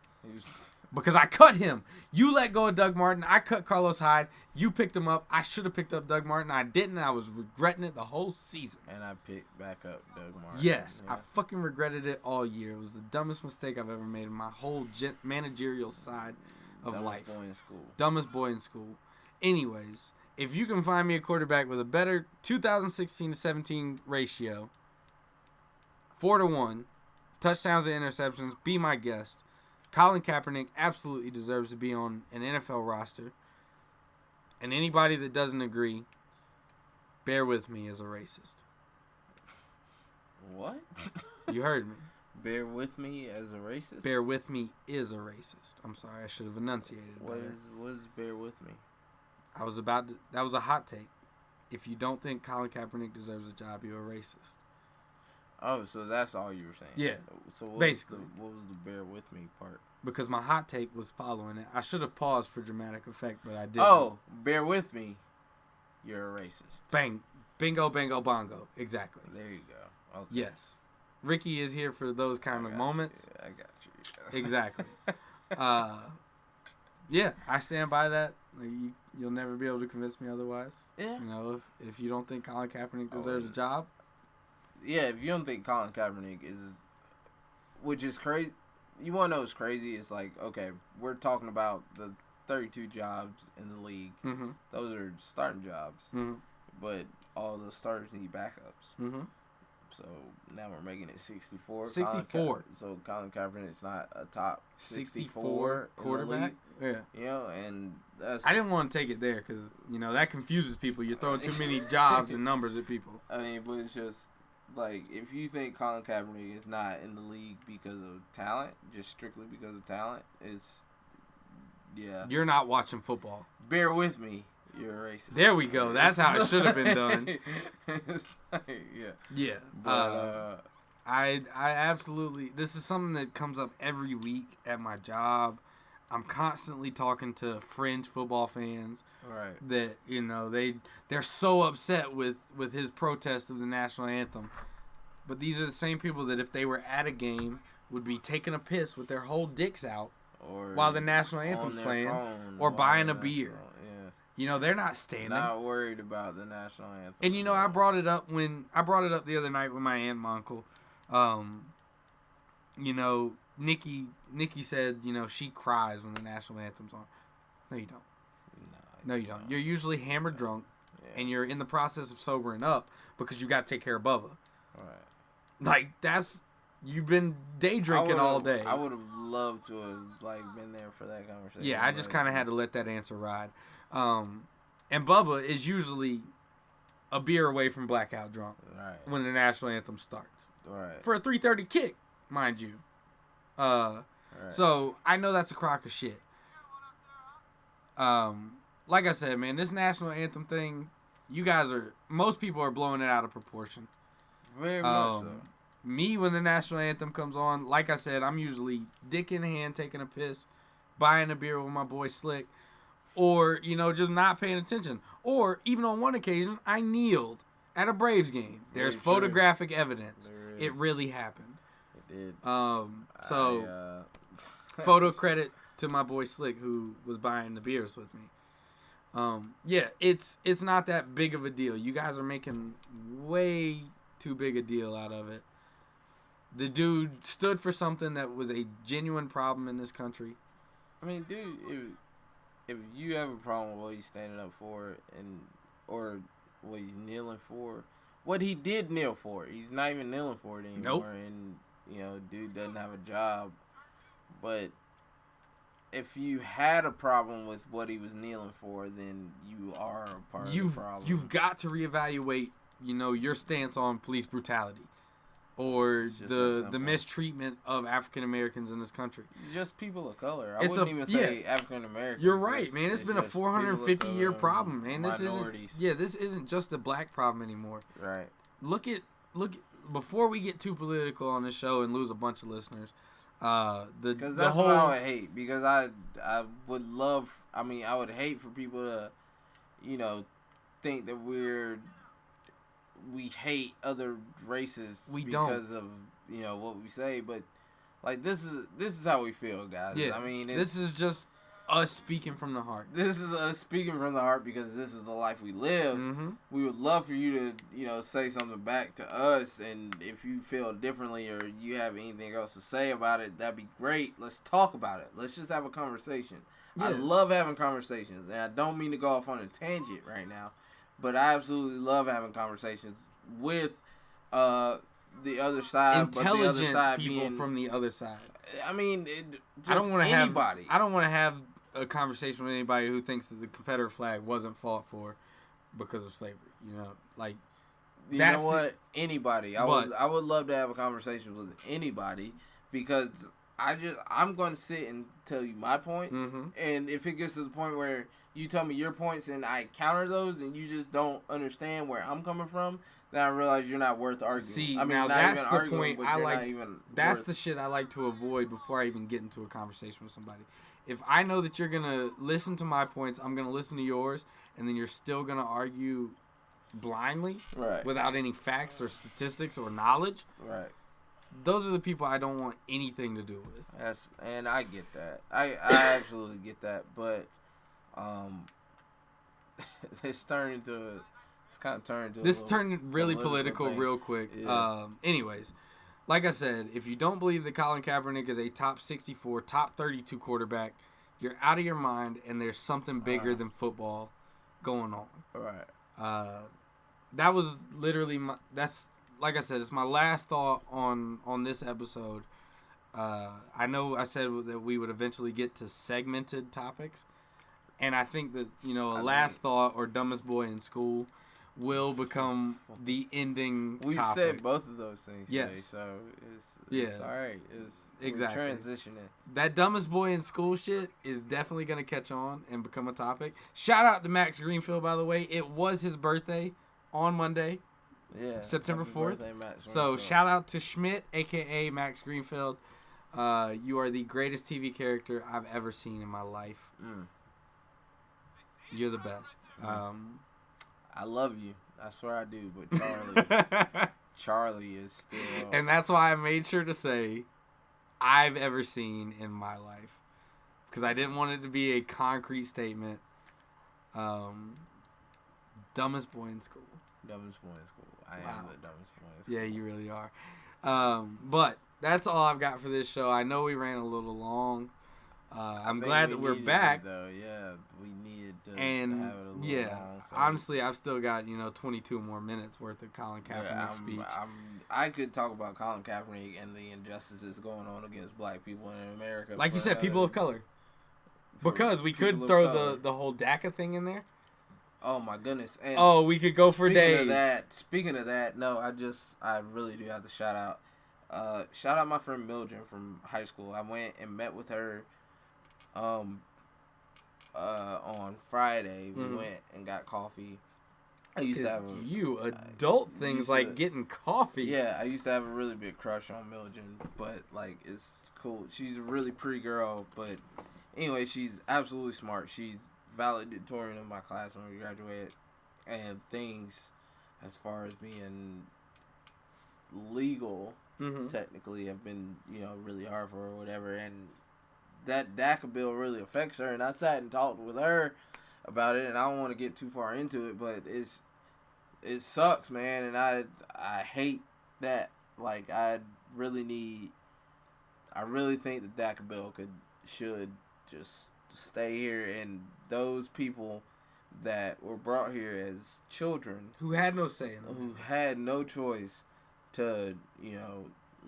Because I cut him. You let go of Doug Martin. I cut Carlos Hyde. You picked him up. I should have picked up Doug Martin. I didn't. I was regretting it the whole season. And I picked back up Doug Martin. Yes. Yeah. I fucking regretted it all year. It was the dumbest mistake I've ever made in my whole managerial side of life. Dumbest boy in school. Dumbest boy in school. Anyways, if you can find me a quarterback with a better 2016-17 ratio, 4-to-1, touchdowns and interceptions, be my guest. Colin Kaepernick absolutely deserves to be on an NFL roster. And anybody that doesn't agree, bear with me as a racist. What? You heard me. Bear with me as a racist? Bear with me is a racist. I'm sorry, I should have enunciated it better. What is bear with me? That was a hot take. If you don't think Colin Kaepernick deserves a job, you're a racist. Oh, so that's all you were saying? Yeah. So basically. What was the bear with me part? Because my hot take was following it. I should have paused for dramatic effect, but I didn't. Oh, bear with me. You're a racist. Bang. Bingo, bango, bongo. Exactly. There you go. Okay. Yes. Ricky is here for those kind of moments. I got you. Exactly. Yeah, I stand by that. You'll never be able to convince me otherwise. Yeah. If you don't think Colin Kaepernick deserves a job. Yeah, if you don't think Colin Kaepernick which is crazy. You want to know what's crazy? It's like, okay, we're talking about the 32 jobs in the league. Mm-hmm. Those are starting jobs. Mm-hmm. But all those starters need backups. Mm-hmm. So now we're making it 64. 64. So Colin Kaepernick's not a top 64 quarterback. Yeah. And that's. I didn't want to take it there because that confuses people. You're throwing too many jobs and numbers at people. I mean, but it's just like if you think Colin Kaepernick is not in the league because of talent, just strictly because of talent, it's You're not watching football. Bear with me. You're a racist. There we go. That's how it should have been done. Yeah. But, I absolutely. This is something that comes up every week at my job. I'm constantly talking to fringe football fans. Right. That they're so upset with his protest of the national anthem, but these are the same people that if they were at a game would be taking a piss with their whole dicks out while the national anthem's playing, or buying a beer. They're not standing. Not worried about the national anthem. And I brought it up the other night with my aunt and my uncle. Nikki said, she cries when the national anthem's on. No, you don't. No, you don't. You're usually hammered drunk, and you're in the process of sobering up because you got to take care of Bubba. Right. You've been day drinking all day. I would have loved to have been there for that conversation. Yeah, I just kind of had to let that answer ride. And Bubba is usually a beer away from blackout drunk when the national anthem starts. Right. For a 3:30 kick, mind you. So I know that's a crock of shit. Like I said, man, this national anthem thing, most people are blowing it out of proportion. Very much so. Me, when the national anthem comes on, like I said, I'm usually dick in hand taking a piss, buying a beer with my boy Slick, or, just not paying attention. Or, even on one occasion, I kneeled at a Braves game. There's photographic evidence. It really happened. It did. Photo credit to my boy Slick, who was buying the beers with me. It's not that big of a deal. You guys are making way too big a deal out of it. The dude stood for something that was a genuine problem in this country. I mean, dude, if you have a problem with what he's standing up for or what he's kneeling for, what he did kneel for, he's not even kneeling for it anymore. Nope. And dude doesn't have a job. But if you had a problem with what he was kneeling for, then you are a part of the problem. You've got to reevaluate, your stance on police brutality or the mistreatment of African Americans in this country. Just people of color. I wouldn't even say African Americans. You're right, man. It's been a 450-year problem, man. This isn't just a black problem anymore. Right. Look at before we get too political on this show and lose a bunch of listeners. Because that's what I would hate. Because I would hate for people to, think that we hate other races because of what we say, but like this is how we feel, guys. Yeah, I mean, this is just us speaking from the heart. This is us speaking from the heart because this is the life we live. Mm-hmm. We would love for you to say something back to us, and if you feel differently or you have anything else to say about it, that'd be great. Let's talk about it. Let's just have a conversation. Yeah. I love having conversations, and I don't mean to go off on a tangent right now. But I absolutely love having conversations with the other side. Intelligent but the other side people from the other side. I mean, I don't want to have a conversation with anybody who thinks that the Confederate flag wasn't fought for because of slavery. You know what? Anybody. I would love to have a conversation with anybody because I'm going to sit and tell you my points, and if it gets to the point where you tell me your points and I counter those and you just don't understand where I'm coming from, then I realize you're not worth arguing. See, I mean, now not that's even the arguing, point that's the shit I like to avoid before I even get into a conversation with somebody. If I know that you're going to listen to my points, I'm going to listen to yours, and then you're still going to argue blindly without any facts or statistics or knowledge. Right. Those are the people I don't want anything to do with. And I get that. I absolutely get that, but this turned really political real quick. Yeah. Anyways, like I said, if you don't believe that Colin Kaepernick is a top 64, top 32 quarterback, you're out of your mind, and there's something bigger than football going on. Right. That was literally like I said, it's my last thought on this episode. I know I said that we would eventually get to segmented topics. And I think that, last thought or dumbest boy in school will become the ending We've topic. Said both of those things today, yes. so it's all right. Exactly. We're transitioning. That dumbest boy in school shit is definitely going to catch on and become a topic. Shout out to Max Greenfield, by the way. It was his birthday on Monday, September 4th. Birthday, Max so shout out to Schmidt, a.k.a. Max Greenfield. You are the greatest TV character I've ever seen in my life. You're the best. I love you. I swear I do. But Charlie is still... And that's why I made sure to say I've ever seen in my life. Because I didn't want it to be a concrete statement. Dumbest boy in school. Dumbest boy in school. I am the dumbest boy in school. Yeah, you really are. But that's all I've got for this show. I know we ran a little long. I'm glad that we're back. Though. Yeah, we needed to and have it a little long. So honestly, I've still got 22 more minutes worth of Colin Kaepernick's speech. I could talk about Colin Kaepernick and the injustices going on against black people in America. Like you said, people of color. Because we could throw the whole DACA thing in there. Oh my goodness! And we could go for days. Speaking of that, no, I really do have to shout out my friend Mildred from high school. I went and met with her on Friday. We went and got coffee. I used to have adult things like getting coffee. Yeah, I used to have a really big crush on Mildred, but like it's cool. She's a really pretty girl, but anyway, she's absolutely smart. She's valedictorian of my class when we graduated, and things as far as being legal technically have been really hard for her or whatever, and that DACA bill really affects her, and I sat and talked with her about it, and I don't want to get too far into it, but it sucks, man, and I hate that. Like, I really think the DACA bill should just stay here, and those people that were brought here as children who had no say in them, who had no choice to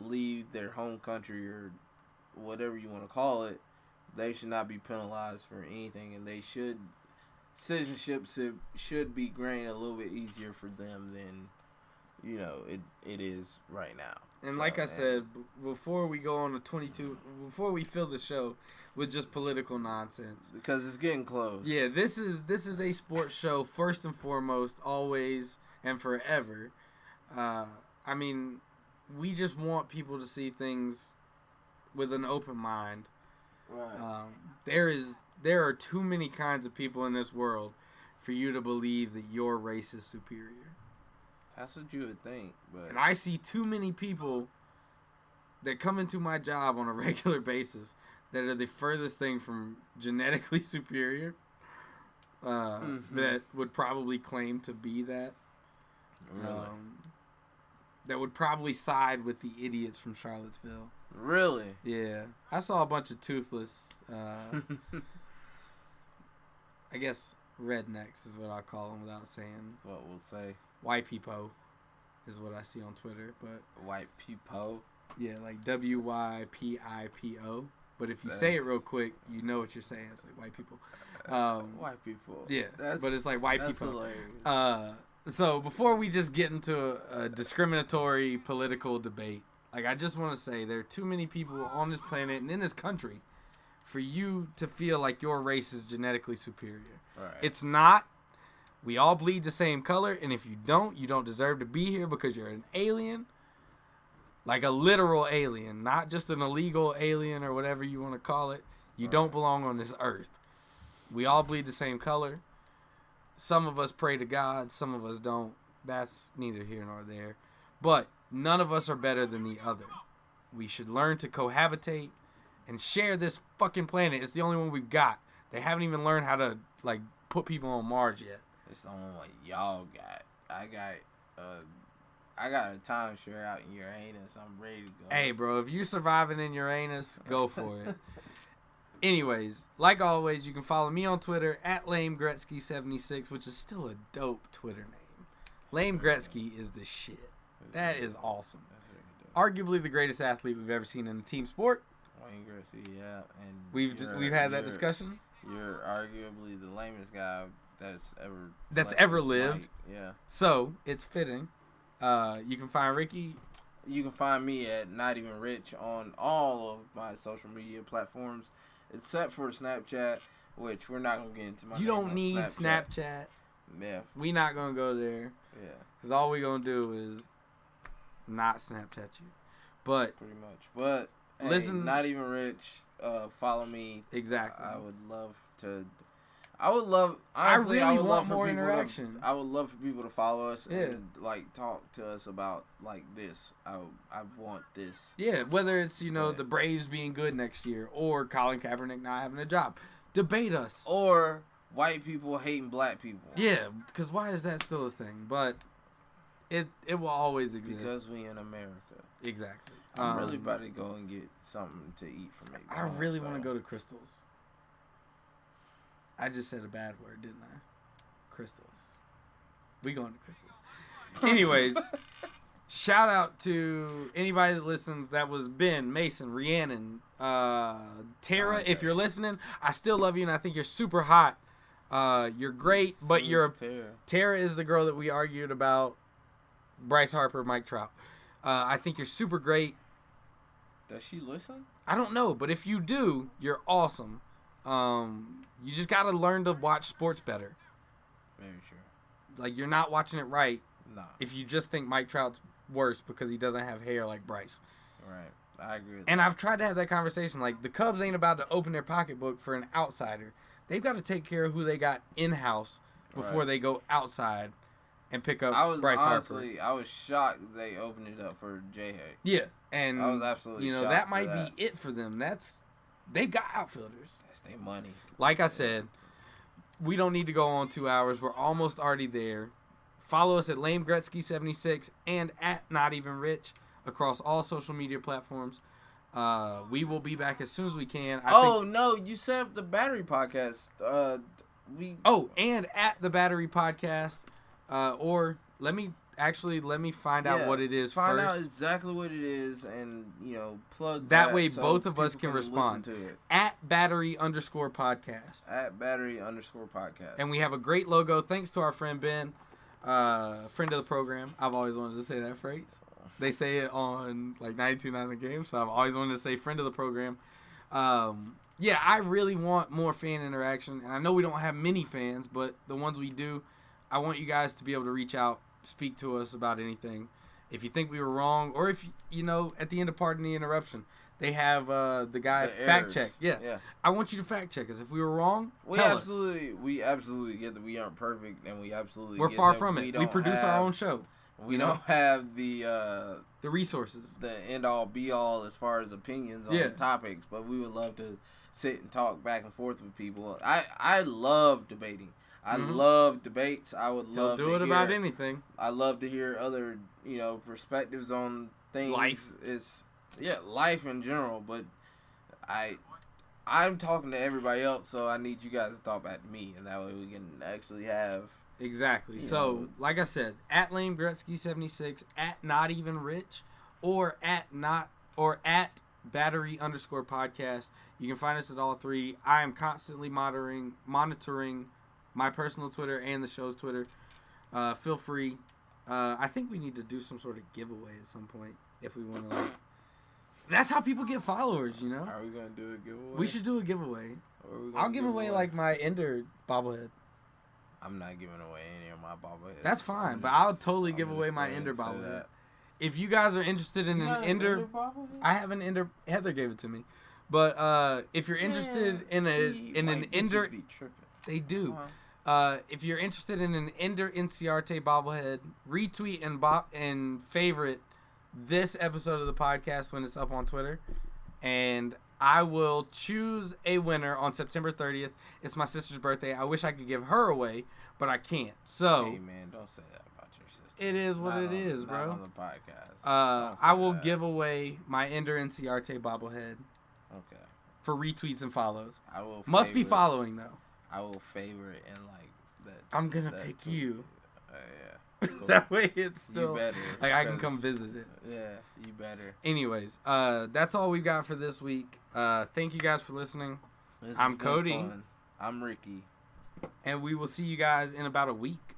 leave their home country or whatever you want to call it, they should not be penalized for anything, and citizenship should be granted a little bit easier for them than it is right now. And like I said, before we go on before we fill the show with just political nonsense, because it's getting close. Yeah, this is a sports show first and foremost, always and forever. I mean, we just want people to see things with an open mind. Right. There are too many kinds of people in this world for you to believe that your race is superior. That's what you would think, but and I see too many people that come into my job on a regular basis that are the furthest thing from genetically superior. That would probably claim to be that. Really? That would probably side with the idiots from Charlottesville. Really? Yeah. I saw a bunch of toothless, I guess rednecks is what I call them without saying. That's what we'll say. White people is what I see on Twitter. But white people? Yeah, like WYPIPO. But if you say it real quick, you know what you're saying. It's like white people. White people. Yeah, but it's like white people. Hilarious. So before we just get into a discriminatory political debate, like I just want to say there are too many people on this planet and in this country for you to feel like your race is genetically superior. Right. It's not. We all bleed the same color, and if you don't deserve to be here because you're an alien. Like a literal alien, not just an illegal alien or whatever you want to call it. You don't belong on this earth. We all bleed the same color. Some of us pray to God, some of us don't. That's neither here nor there. But none of us are better than the other. We should learn to cohabitate and share this fucking planet. It's the only one we've got. They haven't even learned how to put people on Mars yet. It's the only one y'all got. I got a timeshare out in Uranus. I'm ready to go. Hey, bro, if you surviving in Uranus, go for it. Anyways, like always, you can follow me on Twitter at LameGretzky76, which is still a dope Twitter name. Lame Gretzky is the shit. That is awesome. Arguably the greatest athlete we've ever seen in a team sport. Wayne Gretzky, yeah. And we've had that discussion. You're arguably the lamest guy that's ever lived. Yeah. So it's fitting. You can find Ricky. You can find me at Not Even Rich on all of my social media platforms, except for Snapchat, which we're not gonna get into. You don't need Snapchat. Yeah. We not gonna go there. Yeah. Cause all we gonna do is not Snapchat you. But pretty much. But listen, hey, Not Even Rich. Follow me. Exactly. I would love to. Honestly, I really want more interaction. I would love for people to follow us and talk to us about this. I want this. Yeah, whether it's the Braves being good next year or Colin Kaepernick not having a job, debate us. Or white people hating black people. Yeah, because why is that still a thing? But it will always exist because we in America. Exactly. I'm really about to go and get something to eat from McDonald's. I really want to go to Crystals. I just said a bad word, didn't I? Crystals. We going to Crystals. Anyways, shout out to anybody that listens. That was Ben, Mason, Rhiannon, Tara. If you're listening, I still love you and I think you're super hot. You're great, but Tara is the girl that we argued about. Bryce Harper, Mike Trout. I think you're super great. Does she listen? I don't know, but if you do, you're awesome. You just gotta learn to watch sports better. Very true. Like, you're not watching it right. Nah. If you just think Mike Trout's worse because he doesn't have hair like Bryce. Right. I agree with and that. I've tried to have that conversation. Like, the Cubs ain't about to open their pocketbook for an outsider. They've got to take care of who they got in-house before they go outside and pick up Bryce Harper. I was shocked they opened it up for J-Hay. Yeah. And I was absolutely shocked that might be it for them. They've got outfielders. That's their money. Like I said, we don't need to go on 2 hours. We're almost already there. Follow us at LameGretzky76 and at Not Even Rich across all social media platforms. We will be back as soon as we can. No, you set up the Battery Podcast. And at the Battery Podcast. Or let me Actually, let me find out what it is find first. Find out exactly what it is and, plug that way so both of us can respond. To it. At @battery_podcast. At @battery_podcast. And we have a great logo thanks to our friend Ben, friend of the program. I've always wanted to say that phrase. They say it on like 92.9 The Game, so I've always wanted to say friend of the program. Yeah, I really want more fan interaction, and I know we don't have many fans, but the ones we do, I want you guys to be able to reach out, speak to us about anything. If you think we were wrong, or if, at the end of Pardon the Interruption, they have the guy fact check. Yeah. I want you to fact check us. If we were wrong, tell us. We absolutely get that we aren't perfect, and we absolutely we're far from it. We produce our own show. We don't have the resources, the end all be all as far as opinions on the topics, but we would love to sit and talk back and forth with people. I love debating. I love debates. I would love to hear about anything. I love to hear other, perspectives on things. Life. Life in general, but I'm talking to everybody else, so I need you guys to talk back to me, and that way we can actually have. Exactly. So, like I said, at Lame Gretzky 76, at Not Even Rich, or at @battery_podcast. You can find us at all three. I am constantly monitoring my personal Twitter and the show's Twitter. Feel free. I think we need to do some sort of giveaway at some point if we want to. That's how people get followers, Are we gonna do a giveaway? We should do a giveaway. I'll give away like my Ender bobblehead. I'm not giving away any of my bobbleheads. That's fine, but I'll totally give away my Ender bobblehead. If you guys are interested in an Ender I have an Ender. Heather gave it to me, but if you're interested in an Ender, they do. If you're interested in an Ender Inciarte bobblehead, retweet and favorite this episode of the podcast when it's up on Twitter, and I will choose a winner on September 30th. It's my sister's birthday. I wish I could give her away, but I can't. So, hey man, don't say that about your sister. It is what it is, bro. Not on the podcast. I will give away my Ender Inciarte bobblehead. Okay. For retweets and follows. I will. Must be following though. I will favor it in like that. I'm gonna pick you. Yeah. Cool. That way it's still you better, like I can come visit it. Yeah, you better. Anyways, that's all we've got for this week. Thank you guys for listening. I'm Cody. I'm Ricky. And we will see you guys in about a week.